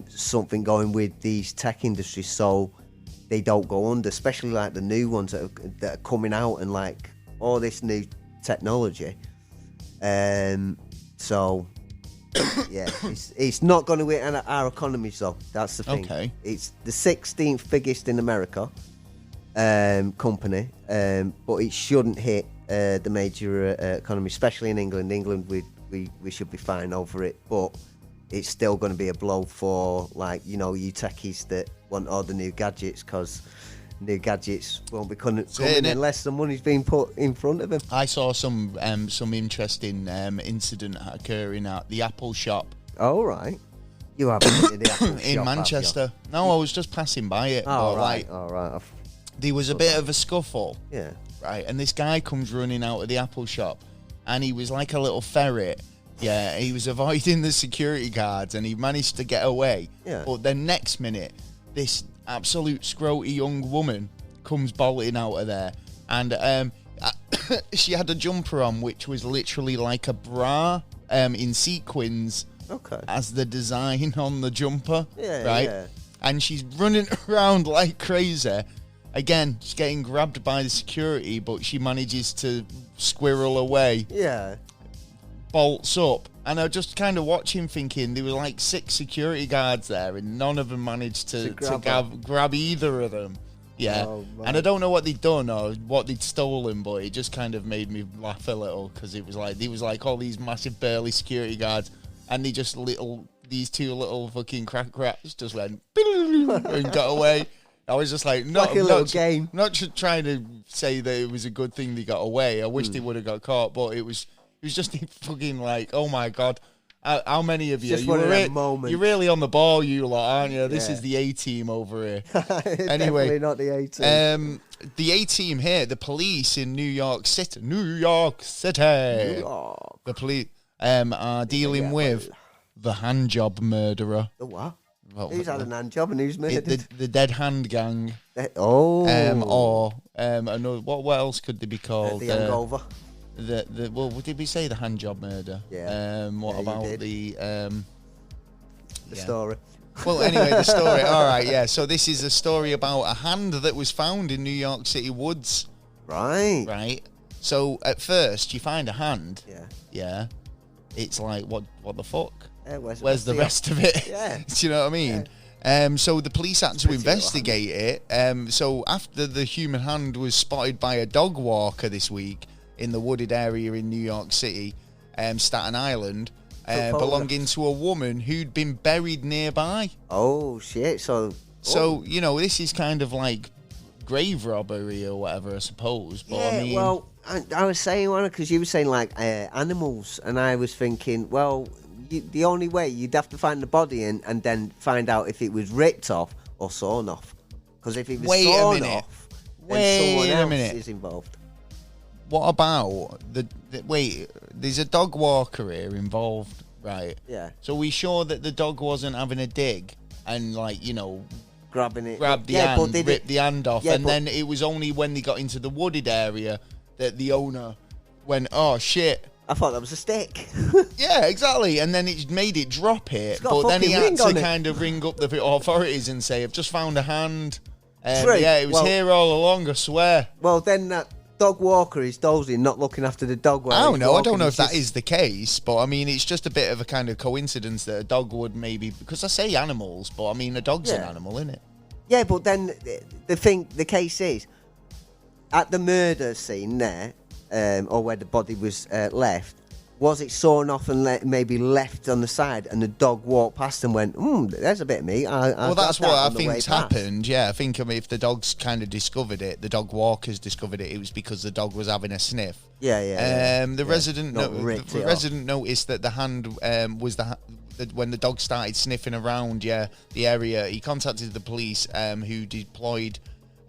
something going with these tech industries so they don't go under, especially like the new ones that are coming out and like all this new technology. So yeah, it's not going to hit our economies though. That's the thing. Okay. It's the 16th biggest in America company, but it shouldn't hit the major economy, especially in England. England, we should be fine over it, but it's still going to be a blow for, like, you know, you techies that want all the new gadgets, because new gadgets won't be coming unless the money's being put in front of them. I saw some interesting incident occurring at the Apple shop. Oh, right. You haven't been to the Apple in shop, Manchester. No, I was just passing by it. Oh, right. All right. There was a bit of a scuffle. Yeah. Right, and this guy comes running out of the Apple shop, and he was like a little ferret. Yeah, he was avoiding the security guards, and he managed to get away. Yeah. But then next minute, this absolute scroty young woman comes bolting out of there, and she had a jumper on which was literally like a bra in sequins. Okay. As the design on the jumper. Yeah. Right. Yeah. And she's running around like crazy. Again, she's getting grabbed by the security, but she manages to squirrel away. Yeah. Bolts up. And I just kind of watching, thinking there were like 6 security guards there, and none of them managed to grab either of them. Yeah. Oh, and I don't know what they'd done or what they'd stolen, but it just kind of made me laugh a little, because it was like all these massive burly security guards, and they just these 2 little fucking crack rats just went and got away. I was just like, like a little game. Not trying to say that it was a good thing they got away. I wish they would have got caught, but it was just fucking like, oh my God. How many of you? Just one of them moments. You're really on the ball, you lot, aren't you? This is the A-team over here. Definitely Anyway, not the A-team. The A-team here, the police in New York City. The police are dealing with the handjob murderer. The what? Well, who's had an hand job and who's murdered? The Dead Hand Gang. Oh. Another, what else could they be called? The Hangover. Well, did we say the hand job murder? Yeah. What about the story? Well, anyway, the story. All right, yeah. So this is a story about a hand that was found in New York City woods. Right. Right. So at first, you find a hand. Yeah. Yeah. It's like, what the fuck? Where's the rest of it? Yeah. Do you know what I mean? Yeah. So the police had to investigate it. So after the human hand was spotted by a dog walker this week in the wooded area in New York City, Staten Island, belonging to a woman who'd been buried nearby. Oh, shit. So, you know, this is kind of like grave robbery or whatever, I suppose. But yeah, I mean, well, I was saying, because you were saying, like, animals, and I was thinking, well, the only way you'd have to find the body and then find out if it was ripped off or sawn off. Because if it was sawn off, then someone else is involved. What about there's a dog walker here involved, right? Yeah. So we sure that the dog wasn't having a dig and like grabbing it, grab the hand, rip the hand off, and then it was only when they got into the wooded area that the owner went, "Oh shit." I thought that was a stick. Yeah, exactly. And then it made it drop it. But then he had to kind of ring up the authorities and say, I've just found a hand. Yeah, it was here all along, I swear. Well, then that dog walker is dozing, not looking after the dog. I don't know. I don't know if that is the case. But, I mean, it's just a bit of a kind of coincidence that a dog would maybe... Because I say animals, but, I mean, a dog's an animal, isn't it? Yeah, but then the case is, at the murder scene there... or where the body was left, was it sawn off and maybe left on the side, and the dog walked past and went, there's a bit of meat. Well, that's what I think's happened. Yeah, I think if the dogs kind of discovered it, the dog walkers discovered it, it was because the dog was having a sniff. The resident noticed that the hand was when the dog started sniffing around the area. He contacted the police who deployed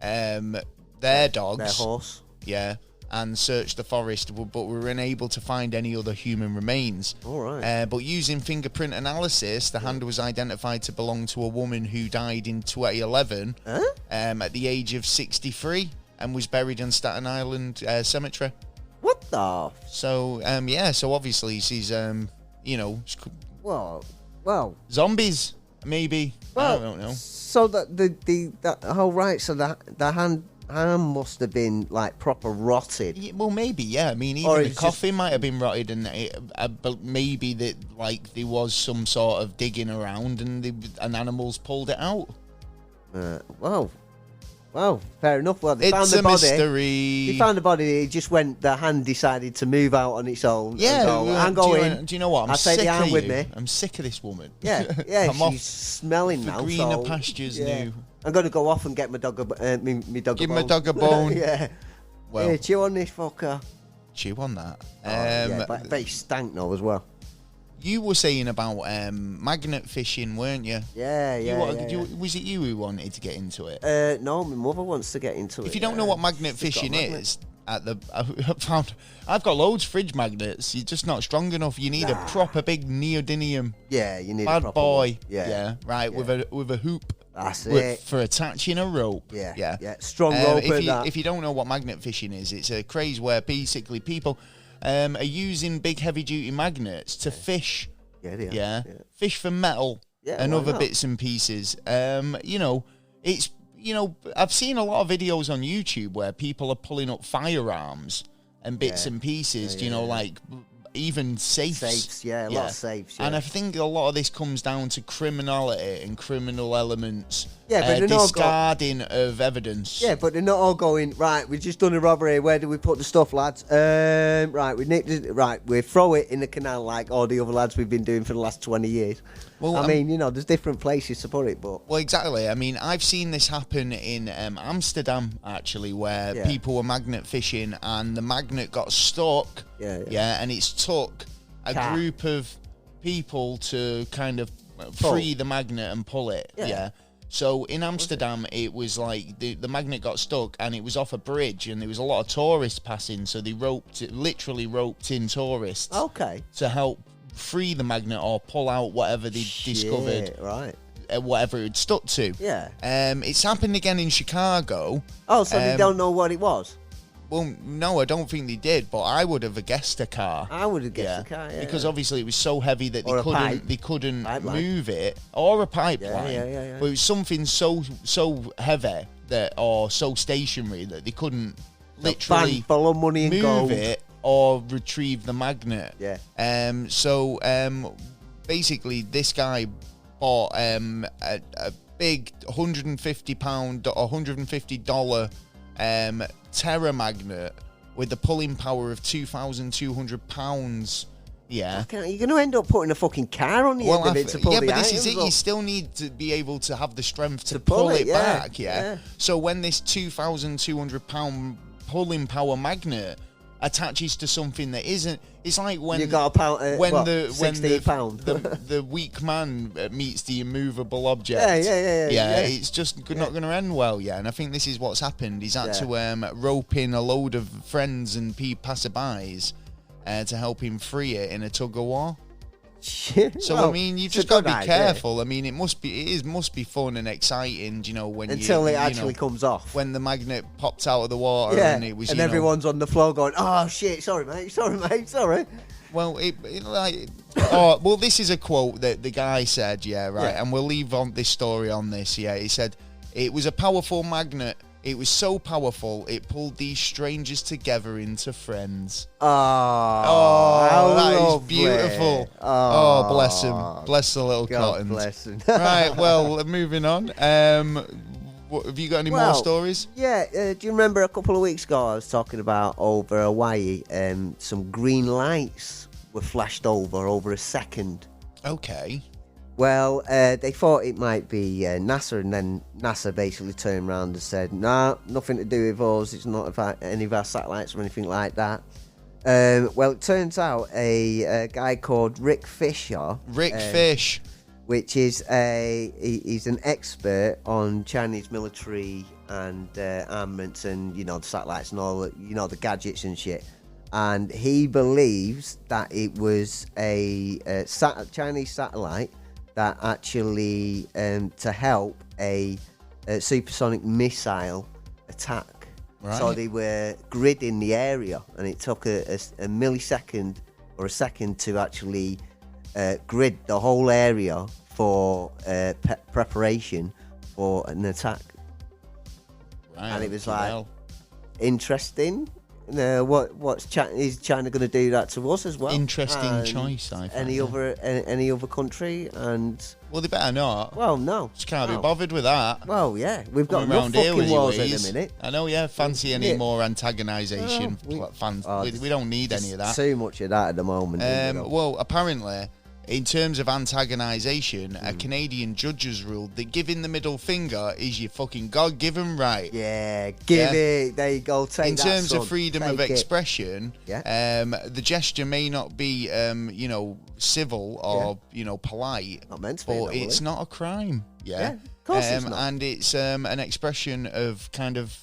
their dogs. Their horse. Yeah. And searched the forest, but we were unable to find any other human remains. All right. But using fingerprint analysis, the hand was identified to belong to a woman who died in 2011 at the age of 63 and was buried in Staten Island Cemetery. What the? So, so obviously she's, Well, zombies, maybe. Well, I don't know. So so the hand must have been like proper rotted. Yeah, well, maybe, yeah. I mean, even the coffin might have been rotted, and maybe that like there was some sort of digging around, and animals pulled it out. Well, fair enough. Well, they found the body. Mystery. They found the body. It just went. The hand decided to move out on its own. Yeah, I'm going. Do you know what? I'll take the hand with me. I'm sick of this woman. Yeah. She's smelling now. Greener pastures new. I'm going to go off and get my dog a me dog. Give my dog a bone. Yeah. Well, here, chew on this fucker. Chew on that. But they stank now as well. You were saying about magnet fishing, weren't you? Yeah. Was it you who wanted to get into it? No, my mother wants to get into it. If you don't know what magnet fishing is, I've got loads of fridge magnets. You're just not strong enough. You need a proper big neodymium. Yeah, you need bad a proper boy. One. Yeah, right. Yeah. With a hoop. That's it. For attaching a rope. Yeah. Strong rope. If you don't know what magnet fishing is, it's a craze where basically people are using big heavy duty magnets to fish. Yeah. Fish for metal and other bits and pieces. It's I've seen a lot of videos on YouTube where people are pulling up firearms and bits and pieces. Like even safes. A lot of safes. Yeah. And I think a lot of this comes down to criminality and criminal elements. Yeah, but discarding of evidence. Yeah, but they're not all going, right, we've just done a robbery, where do we put the stuff, lads? Right, we nicked it, right, we throw it in the canal like all the other lads we've been doing for the last 20 years. Well, I mean, there's different places to put it, but... Well, exactly. I mean, I've seen this happen in Amsterdam, actually, where people were magnet fishing and the magnet got stuck. Yeah, and it's took a group of people to kind of free the magnet and pull it. Yeah. So in Amsterdam, it was like the magnet got stuck and it was off a bridge and there was a lot of tourists passing. So they literally roped in tourists. Okay. To help free the magnet or pull out whatever they discovered. Right. Whatever it stuck to. Yeah. It's happened again in Chicago. Oh, so they don't know what it was? Well, no, I don't think they did, but I would have guessed a car. I would have guessed a car, yeah. Because obviously it was so heavy that they couldn't move it. Or a pipeline. Yeah. But it was something so heavy or so stationary that they couldn't literally move it or retrieve the magnet. Yeah. Basically this guy bought a big £150 or $150 Terra magnet with the pulling power of 2,200 pounds. Yeah. You're going to end up putting a fucking car on the end of it to pull the items. Yeah, but this is it. You still need to be able to have the strength to pull it back. Yeah. So when this 2,200 pound pulling power magnet attaches to something that isn't, it's like when you got a pound, the weak man meets the immovable object. Yeah. It's just not going to end well. Yeah, and I think this is what's happened. He's had to rope in a load of friends and passerbys to help him free it in a tug of war. So well, I mean, you've just got to be careful. I mean, it must be fun and exciting, you know, when until it actually comes off. When the magnet popped out of the water, and it was, and everyone's on the floor going, "Oh shit, sorry mate, sorry." Well, this is a quote that the guy said, and we'll leave on this story on this. He said it was a powerful magnet. It was so powerful, it pulled these strangers together into friends. Oh, that is beautiful. Oh, bless him. Bless the little cottons. Bless him. Right, well, moving on. Have you got any more stories? Yeah, do you remember a couple of weeks ago I was talking about over Hawaii, some green lights were flashed over a second. Okay. Well, they thought it might be NASA, and then NASA basically turned around and said, "No, nothing to do with us. It's not about any of our satellites or anything like that." Well, it turns out a guy called Rick Fisher, Fish, which is he's an expert on Chinese military and armaments, and the satellites and all, the gadgets and shit. And he believes that it was a Chinese satellite that actually to help a supersonic missile attack. Right. So they were gridding the area, and it took a millisecond or a second to actually grid the whole area for preparation for an attack. Right. And it was interesting. Is China going to do that to us as well? Interesting choice, I think. Any other country, and well, they better not. Well, no, just can't be bothered with that. Well, yeah, we've got no fucking wars at the minute. I know, fancy any more antagonisation. We don't need any of that. Too much of that at the moment. Well, apparently, in terms of antagonisation, a Canadian judge has ruled that giving the middle finger is your fucking God-given right. Yeah, give it. There you go. Take in that, terms son. of freedom Take of expression, the gesture may not be, civil or polite, not meant to be, but it's not a crime. Yeah, of course it's not. And it's an expression of kind of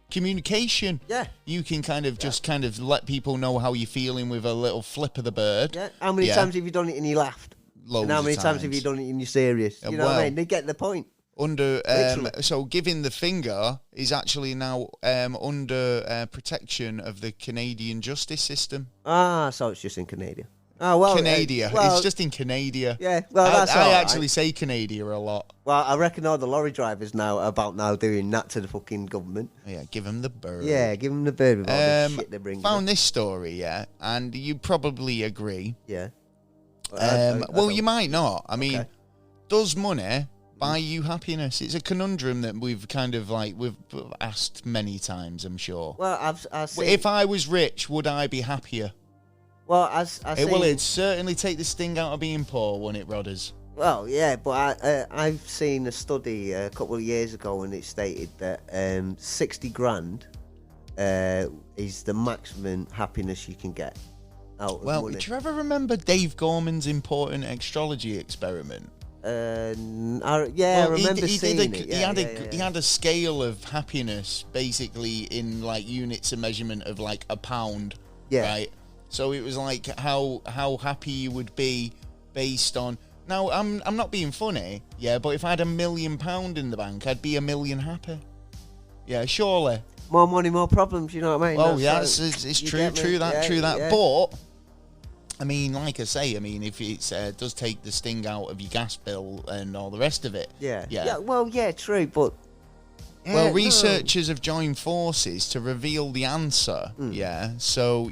communication. Yeah, you can kind of just kind of let people know how you're feeling with a little flip of the bird. Yeah, how many times have you done it and you laughed? Loads and how many of times have you done it and you're serious? You know what I mean? They get the point. So giving the finger is actually now under protection of the Canadian justice system. So it's just in Canada. Oh, well, Canada. It's just in Canada. Yeah, well, that's all I right. actually say Canada a lot. Well, I reckon all the lorry drivers now doing that to the fucking government. Yeah, give them the bird. Yeah, give them the bird with all the shit they bring. Found this story, and you probably agree. Yeah. Well, you might not. I mean, does money buy you happiness? It's a conundrum that we've kind of we've asked many times, I'm sure. Well, I've seen... If I was rich, would I be happier? Well, it'd certainly take the sting out of being poor, won't it, Rodders? Well, yeah, but I've seen a study a couple of years ago, and it stated that 60 grand is the maximum happiness you can get out of money. Well, do you ever remember Dave Gorman's important astrology experiment? I remember seeing it. He had a scale of happiness, basically in units of measurement of a pound. Yeah. Right. So it was how happy you would be based on. Now I'm not being funny, but if I had £1 million in the bank, I'd be $1 million happy. Yeah, surely. More money, more problems. You know what I mean? Oh yeah, it's true. True that. But I mean, like I say, if it does take the sting out of your gas bill and all the rest of it. Yeah. Well, yeah, true, but. Well, researchers have joined forces to reveal the answer. Yeah, so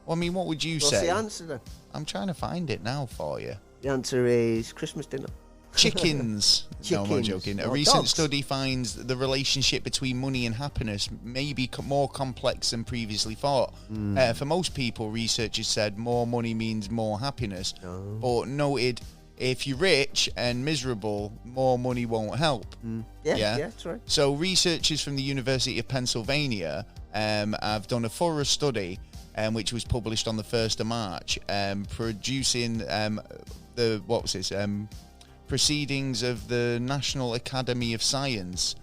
what would you say? What's the answer then? I'm trying to find it now for you. The answer is Christmas dinner. Chickens. No, I'm not joking. A recent study finds the relationship between money and happiness may be more complex than previously thought. For most people, researchers said more money means more happiness, but noted if you're rich and miserable, more money won't help. Yeah, that's right. So researchers from the University of Pennsylvania have done a thorough study, which was published on the 1st of March, producing Proceedings of the National Academy of Science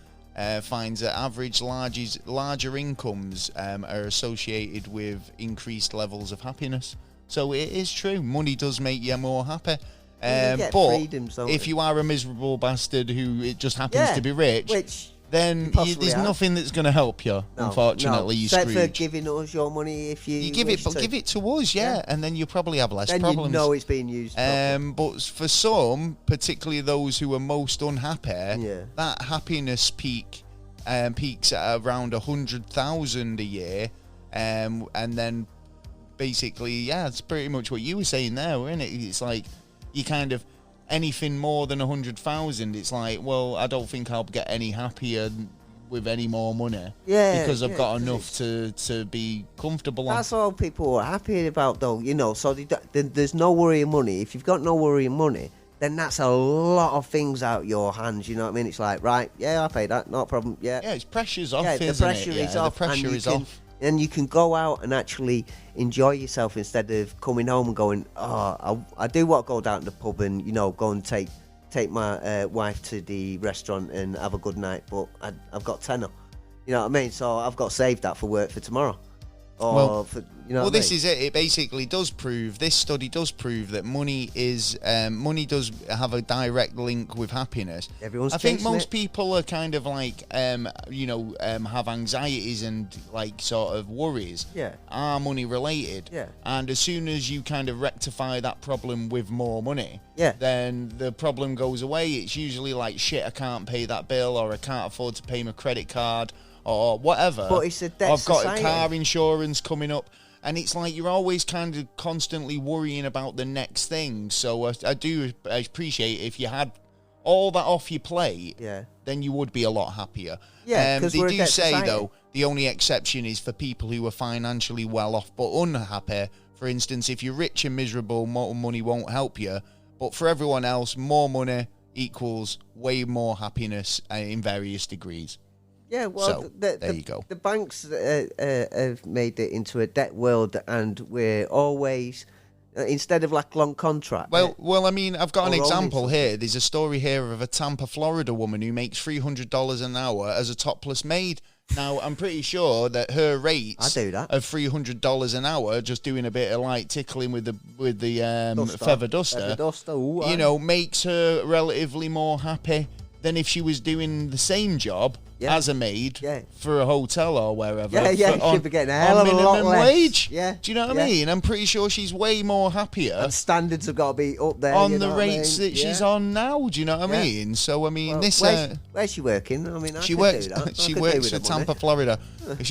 finds that average larger incomes are associated with increased levels of happiness. So it is true. Money does make you more happy. But freedoms, if you are a miserable bastard who it just happens to be rich, then there's nothing that's going to help you. Unfortunately, you except Scrooge. for giving us your money if you give it, but give it to us, and then you'll probably have less problems. Then you know it's being used. But for some, particularly those who are most unhappy, that happiness peaks at around 100,000 a year, and then basically, it's pretty much what you were saying there, isn't it? It's like you kind of. Anything more than 100,000, it's like, well, I don't think I'll get any happier with any more money. Because I've got enough to be comfortable on. That's all people are happy about, though, so there's no worrying money. If you've got no worrying money, then that's a lot of things out your hands, you know what I mean? It's like, right, I pay that, no problem, it's pressure's off, the pressure is off. The pressure is off. And you can go out and actually enjoy yourself instead of coming home and going, I do want to go down to the pub and, go and take my wife to the restaurant and have a good night, but I've got tenner. You know what I mean? So I've got to save that for work for tomorrow. This is it. It basically does prove, this study does prove that money does have a direct link with happiness. I think most people are kind of like, have anxieties and like sort of worries. Are money related. And as soon as you kind of rectify that problem with more money, then the problem goes away. It's usually like, shit, I can't pay that bill, or I can't afford to pay my credit card, or whatever. But it's a debt I've got society. car insurance coming up. And it's like you're always kind of constantly worrying about the next thing. So I do appreciate if you had all that off your plate, then you would be a lot happier. They do say, society. though, the only exception is for people who are financially well off but unhappy. For instance, if you're rich and miserable, more money won't help you. But for everyone else, more money equals way more happiness in various degrees. Yeah, well, there you go. The banks have made it into a debt world, and we're always, instead of like long contract. Well, I mean, I've got an example here. There's a story here of a Tampa, Florida woman who makes $300 an hour as a topless maid. Now, I'm pretty sure that her rates of $300 an hour, just doing a bit of light tickling with the feather duster, makes her relatively more happy than if she was doing the same job as a maid for a hotel or wherever. She'd be getting a hell of a lot less. Wage. Do you know what I mean? I'm pretty sure she's way more happier. And standards have got to be up there. On the rates that she's on now. Do you know what I mean? So, I mean, where's she working? I mean, she works for Tampa, Florida. If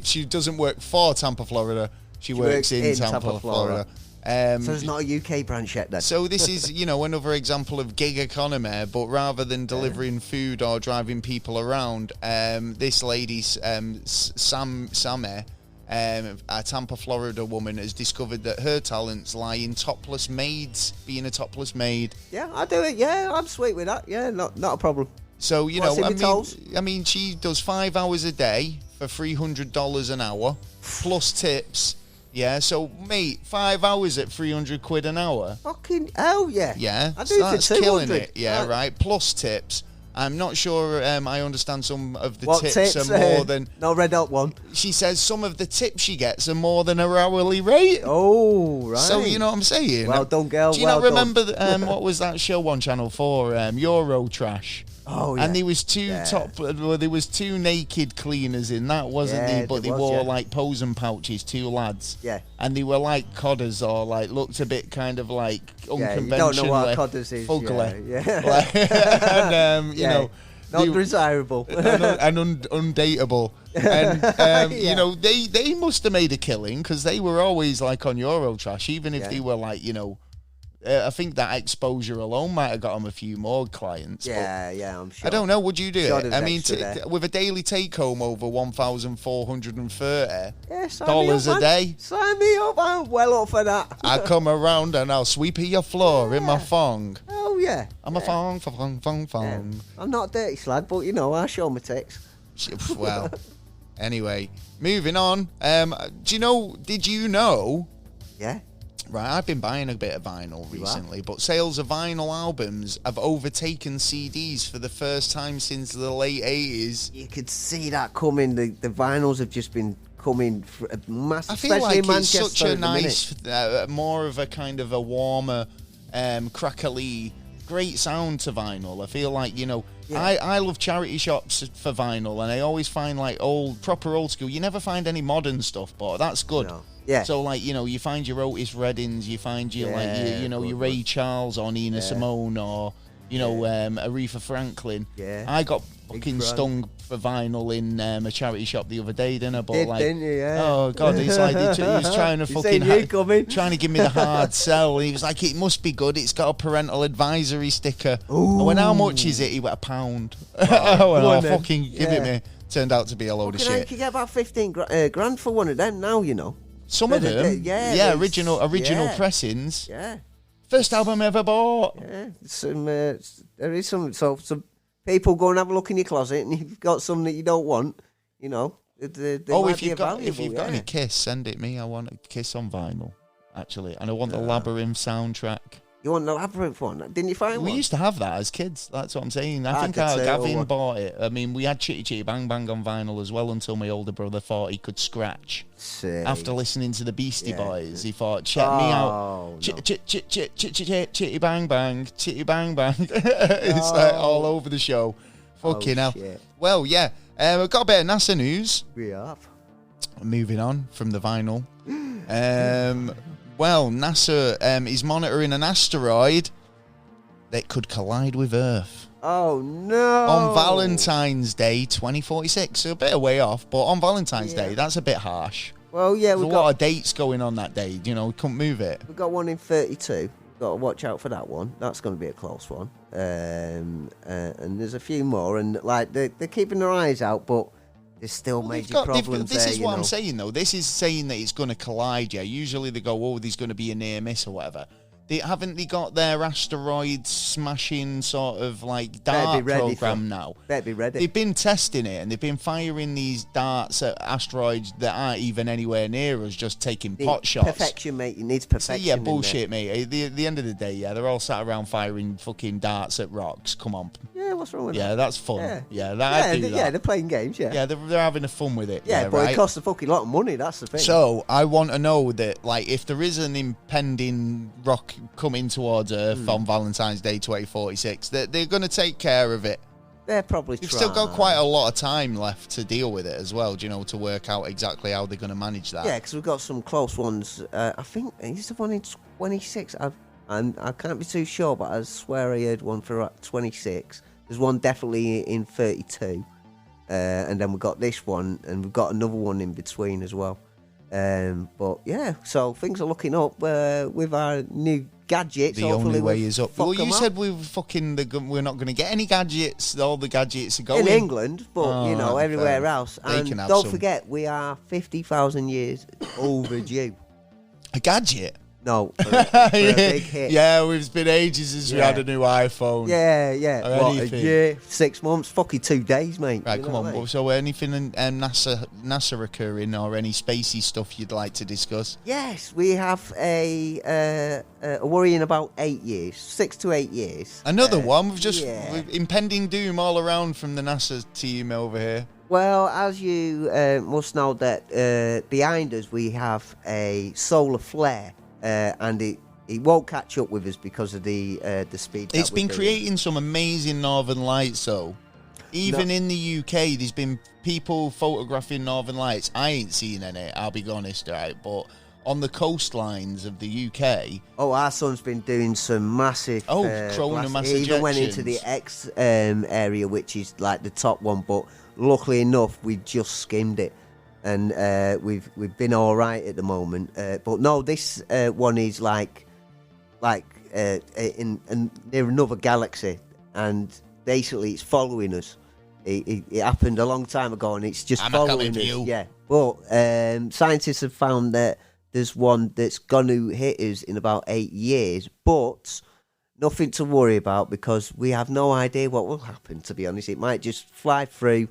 she doesn't work for Tampa, Florida, she works in Tampa, Florida. So there's not a UK branch yet then. So this is, another example of gig economy, but rather than delivering food or driving people around, this lady, Sammy, a Tampa, Florida woman, has discovered that her talents lie in topless maids, being a topless maid. Yeah, I do it. Yeah, I'm sweet with that. Yeah, not a problem. So, I mean, she does 5 hours a day for $300 an hour, plus tips. Yeah, so, mate, 5 hours at 300 quid an hour. Fucking hell, yeah. Yeah, I do that's for 200. killing it. Yeah, right. Plus tips. I'm not sure I understand some of the tips are more than... No, red hot one. She says some of the tips she gets are more than her hourly rate. Oh, right. So, you know what I'm saying? Well done, girl. Do you not remember, what was that show on Channel 4? Eurotrash. Oh, yeah. And there was two naked cleaners in that, wasn't there? But they wore like posing pouches, two lads. Yeah. And they were like codders, or like looked a bit kind of like unconventional. You don't know what codders is. Fugly. Yeah. And, not desirable. and undateable. And, they must have made a killing, because they were always like on Eurotrash, even if they were like, I think that exposure alone might have got them a few more clients. Yeah, I'm sure. I don't know. Would you do it? I mean, with a daily take-home over $1,430 a day. Sign me up. I'm well up for that. I come around and I'll sweep your floor in my thong. Oh, yeah. I'm a thong. Yeah. I'm not a dirty slag, but, I show my tits. Well, anyway, moving on. Did you know... Yeah. Right, I've been buying a bit of vinyl recently, but sales of vinyl albums have overtaken CDs for the first time since the late 80s. You could see that coming. The vinyls have just been becoming massive. I feel especially like in Manchester it's such a at the nice, more of a kind of a warmer, crackly, great sound to vinyl. I feel like, you know, I love charity shops for vinyl, and I always find like proper old school. You never find any modern stuff, but that's good. No. Yeah. So like, you know, you find your Otis Reddings, you find your your Ray Charles or Nina Simone or Aretha Franklin. Yeah. I got fucking stung for vinyl in a charity shop the other day, didn't I? But didn't you? Yeah. Oh god, it's like he was trying to fucking trying to give me the hard sell. He was like, it must be good. It's got a parental advisory sticker. Ooh. I went, how much is it? He went, £1. Fucking give it me. Turned out to be a load of shit. You can get about 15 grand for one of them now, you know. Some of them, original pressings. Yeah. First album ever bought. Yeah, there is some. So some people go and have a look in your closet, and you've got some that you don't want. You know, if you've got any Kiss, send it me. I want a Kiss on vinyl, actually, and I want the Labyrinth soundtrack. You want the Labyrinth one? Didn't you find one? We used to have that as kids. That's what I'm saying. I think Gavin bought it. I mean, we had Chitty Chitty Bang Bang on vinyl as well until my older brother thought he could scratch. Sick. After listening to the Beastie Boys, he thought, check me out. Chitty Bang Bang, Chitty Bang Bang. It's like all over the show. Fucking hell. Shit. Well, yeah. We've got a bit of NASA news. We have. Moving on from the vinyl. Well, NASA is monitoring an asteroid that could collide with Earth. Oh, no. On Valentine's Day 2046. So a bit of way off, but on Valentine's Day, that's a bit harsh. Well, yeah, we've got a lot of dates going on that day. You know, we couldn't move it. We've got one in 32. We've got to watch out for that one. That's going to be a close one. And there's a few more. And, like, they're keeping their eyes out, but there's still major problems there. This is what I'm saying, though. This is saying that it's going to collide, yeah. Usually they go, oh, there's going to be a near miss or whatever. Haven't they got their asteroid smashing sort of like dart program now? Better be ready. They've been testing it and they've been firing these darts at asteroids that aren't even anywhere near us, just taking pot shots. Perfection, mate. It needs perfection. So, yeah, bullshit, mate. At the end of the day, yeah, they're all sat around firing fucking darts at rocks. Come on. Yeah, what's wrong with that? Yeah, that's fun. Yeah, they're playing games, yeah. Yeah, they're having a fun with it. Yeah, but it costs a fucking lot of money, that's the thing. So, I want to know that, like, if there is an impending rock coming towards Earth on Valentine's Day 2046, that they're going to take care of it. They're probably You've still got quite a lot of time left to deal with it as well, do you know, to work out exactly how they're going to manage that. Yeah, because we've got some close ones. I think, is the one in 26? I can't be too sure, but I swear I heard one for 26. There's one definitely in 32. And then we've got this one, and we've got another one in between as well. But yeah, so things are looking up with our new gadgets. The only way is up. Well, you said we're not going to get any gadgets. All the gadgets are going in England, but everywhere else. And don't forget, we are 50,000 years overdue. A gadget? No, for a big hit. Yeah, it's been ages since we had a new iPhone. Yeah. What, a year, 6 months, fucking 2 days, mate. Right, come on. So anything in NASA occurring or any spacey stuff you'd like to discuss? Yes, we have a worry in about 8 years, 6 to 8 years. Another one. We've impending doom all around from the NASA team over here. Well, as you must know, that behind us we have a solar flare. And it won't catch up with us because of the speed. It's been creating some amazing northern lights, though. Even in the UK, there's been people photographing northern lights. I ain't seen any, I'll be honest, right? But on the coastlines of the UK... Oh, our son's been doing some massive... chronomass ejections. He even went into the X area, which is like the top one, but luckily enough, we just skimmed it. And we've been all right at the moment, but no, this one is like in near another galaxy, and basically it's following us. It happened a long time ago, and it's just following us. Yeah, but scientists have found that there's one that's going to hit us in about 8 years, but nothing to worry about because we have no idea what will happen. To be honest, it might just fly through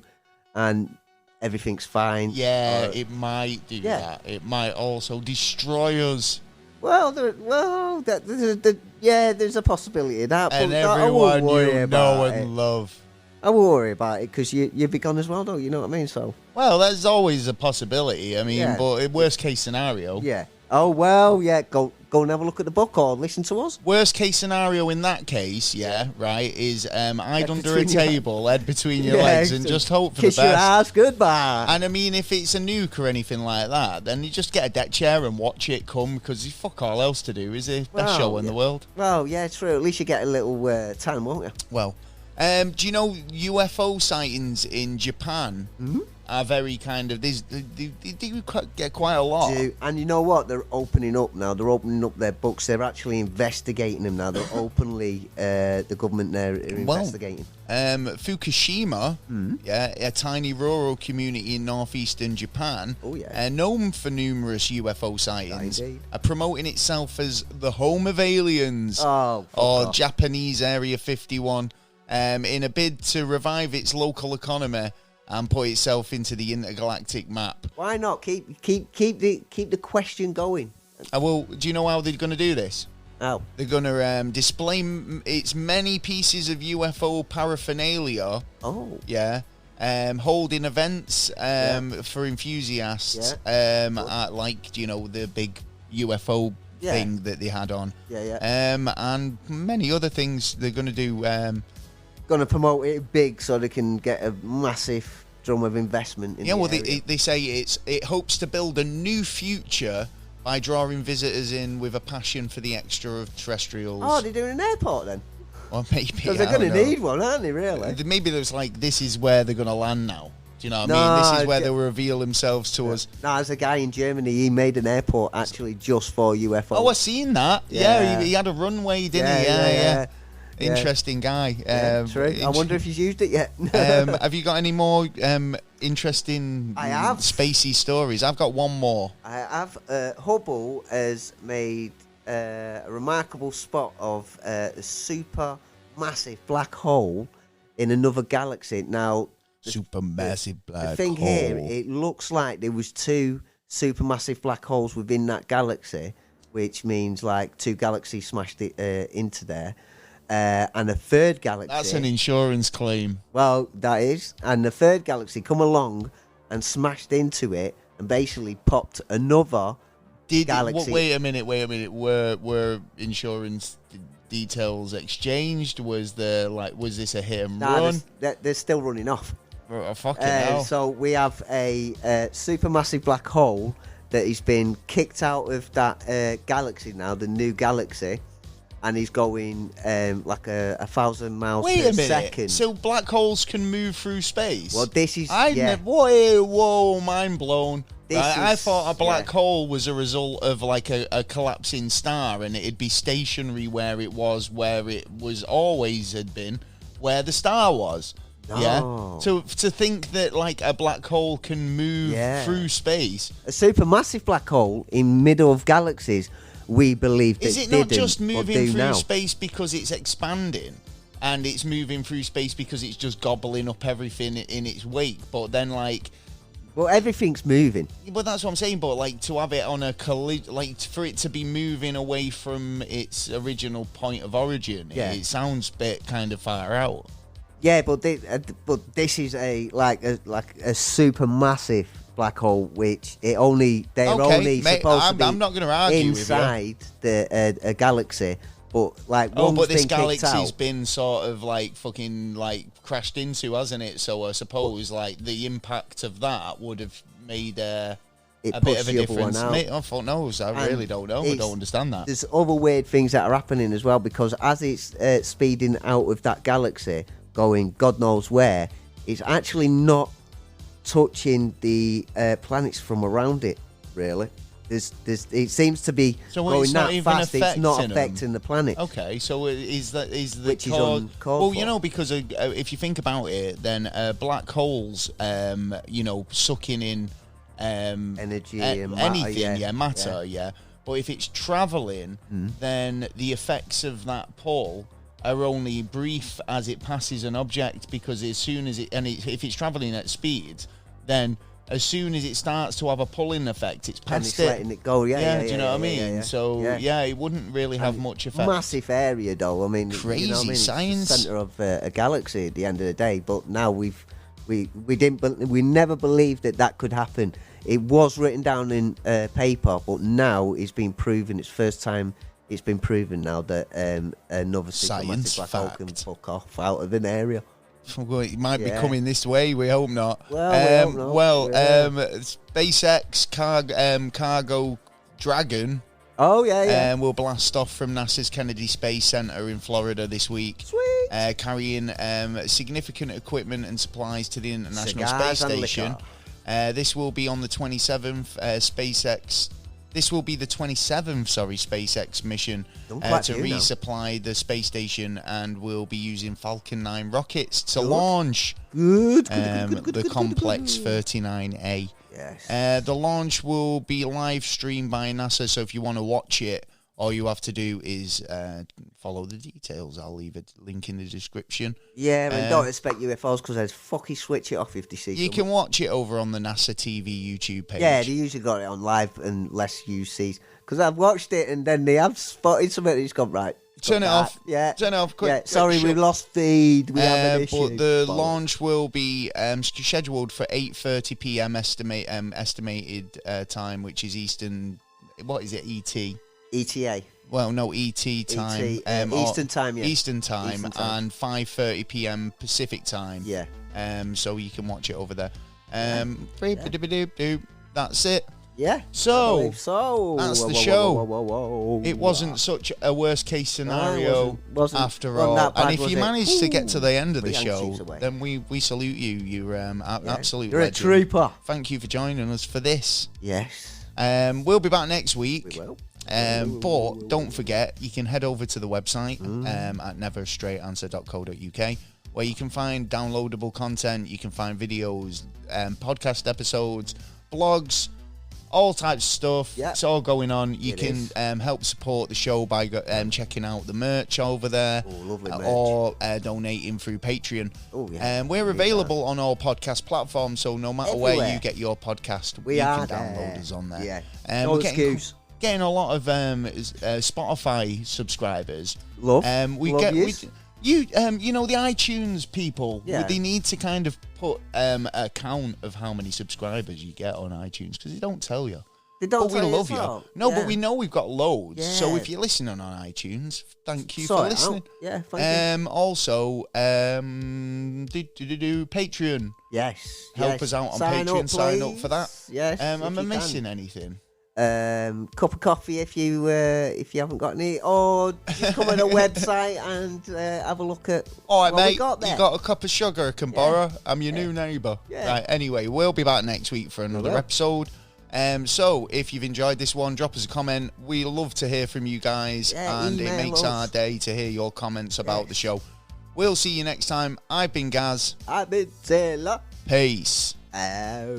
and everything's fine. Yeah, it might do that. It might also destroy us. Well, there's a possibility of that. And but everyone you know and love. I won't worry about it because you'd be gone as well, though. You know what I mean? So. Well, there's always a possibility. I mean, but worst case scenario. Yeah. Oh well, yeah. Go and have a look at the book or listen to us. Worst case scenario in that case, right, is hide under a table, head between your legs, and just hope for the best. Kiss your ass goodbye. And I mean, if it's a nuke or anything like that, then you just get a deck chair and watch it come because there's fuck all else to do. Is it best show in the world? Well, yeah, true. At least you get a little time, won't you? Well, do you know UFO sightings in Japan? Mm-hmm. Are very kind of they do get quite a lot. And you know what? They're opening up now. They're opening up their books. They're actually investigating them now. They're openly the government there are investigating. Fukushima, a tiny rural community in northeastern Japan, known for numerous UFO sightings, are promoting itself as the home of aliens, or Japanese Area 51, in a bid to revive its local economy and put itself into the intergalactic map. Why not keep the question going? Well, do you know how they're going to do this? How? They're going to display its many pieces of UFO paraphernalia. Oh. Yeah. Holding events for enthusiasts at the big UFO thing that they had on. And many other things they're going to do. Going to promote it big so they can get a massive drum of investment in they say it hopes to build a new future by drawing visitors in with a passion for the extraterrestrials. Oh, they're doing an airport then? Or maybe because they're going to need one, aren't they, really? Maybe there's this is where they're going to land now. Do you know what I mean? This is where they will reveal themselves to us. No, there's a guy in Germany, he made an airport actually just for UFOs. Oh, I've seen that. Yeah, he had a runway, didn't he? Yeah. Interesting guy. True. I wonder if he's used it yet. Have you got any more interesting spacey stories? I've got one more. I have. Hubble has made a remarkable spot of a super massive black hole in another galaxy. Now, supermassive black hole. The thing here, it looks like there was two supermassive black holes within that galaxy, which means two galaxies smashed into there. And a third galaxy. That's an insurance claim. Well, that is. And the third galaxy come along and smashed into it and basically popped another galaxy. Wait a minute. Were insurance details exchanged? Was this a hit and run? They're still running off. Fucking hell. So we have a supermassive black hole that has been kicked out of that galaxy now, the new galaxy. And he's going 1,000 miles per second. So black holes can move through space? Well, this is... Whoa, mind blown. I thought a black hole was a result of a collapsing star and it'd be stationary where it was always had been, where the star was. No. Yeah. So to think that a black hole can move through space. A supermassive black hole in middle of galaxies... We believe that is it not just moving through space because it's expanding, and it's moving through space because it's just gobbling up everything in its wake? But then, well, everything's moving. Well, that's what I'm saying. But to have it on a for it to be moving away from its original point of origin, it sounds a bit kind of far out. Yeah, but this is a super massive black hole, which they're only supposed to be. I'm not going to argue inside a galaxy, but but this galaxy's been sort of fucking crashed into, hasn't it? So I suppose the impact of that would have made a bit of a difference. Oh, fuck knows. I really don't know. I don't understand that. There's other weird things that are happening as well, because as it's speeding out of that galaxy, going God knows where, it's actually not touching the planets from around it, really. It seems to be going that fast. It's not affecting the planet. Okay, so is the which is uncalled for. Because if you think about it, then black holes, sucking in energy and anything, matter. But if it's traveling, then the effects of that pull are only brief as it passes an object, because as soon as if it's traveling at speed, then as soon as it starts to have a pulling effect, it's past it's letting it go. Yeah, do you know what I mean? So it wouldn't really have much effect. Massive area, though. I mean, crazy science. It's the centre of a galaxy at the end of the day. But now we never believed that could happen. It was written down in paper, but now it's been proven. It's the first time it's been proven now that another supermassive black hole can fuck off out of an area. It might be coming this way. We hope not. Well, SpaceX Cargo Dragon. Oh yeah. Will blast off from NASA's Kennedy Space Center in Florida this week. Sweet. Carrying significant equipment and supplies to the International Space Station. This will be on the 27th This will be the 27th, SpaceX mission to resupply the space station, and will be using Falcon 9 rockets to launch the Complex 39A. Yes. The launch will be live streamed by NASA, so if you want to watch it, all you have to do is follow the details. I'll leave a link in the description. Yeah, and don't expect UFOs, because they'd fucking switch it off if they see you can watch it over on the NASA TV YouTube page. Yeah, they usually got it on live unless you see. Because I've watched it and then they have spotted something that's gone right. Turn it off. Yeah. Turn it off. Quick. Yeah. Sorry, we've lost feed. We have an issue. But the launch will be scheduled for 8:30 p.m. estimated time, which is Eastern. What is it? ET. ETA. Well, no, ET time. Eastern time, yeah. Eastern time, and 5:30 p.m. Pacific time. Yeah. So you can watch it over there. That's it. Yeah. So that's the show. Whoa. It wasn't such a worst case scenario wasn't after all. And if you managed to get to the end of the show, away. then we salute you. You're absolute You're legend. a trooper. Thank you for joining us for this. Yes. We'll be back next week. We will. But don't forget, you can head over to the website at neverstraightanswer.co.uk, where you can find downloadable content, you can find videos, podcast episodes, blogs, all types of stuff. Yeah. It's all going on. You can help support the show by checking out the merch over there. Oh, lovely merch. Or donating through Patreon. Oh, yeah. We're available on all podcast platforms, so no matter where you get your podcast, you can download us on there. Yeah. No excuse. Getting a lot of Spotify subscribers. Love you know, the iTunes people, they need to kind of put a count of how many subscribers you get on iTunes, because they don't tell you. They don't but we love you. No, but we know we've got loads. Yeah. So if you're listening on iTunes, thank you for listening. Yeah, thank you. Also, Patreon. Yes. Help us out on Patreon. Sign up for that. Yes. Am I missing anything? Cup of coffee if you haven't got any, or just come on the website and have a look at all right, what mate. We got there. You got a cup of sugar I can borrow? I'm your new neighbour. Yeah. Right. Anyway, we'll be back next week for another episode. So if you've enjoyed this one, drop us a comment. We love to hear from you guys, and it makes our day to hear your comments about the show. We'll see you next time. I've been Gaz. I've been Taylor. Peace. Out.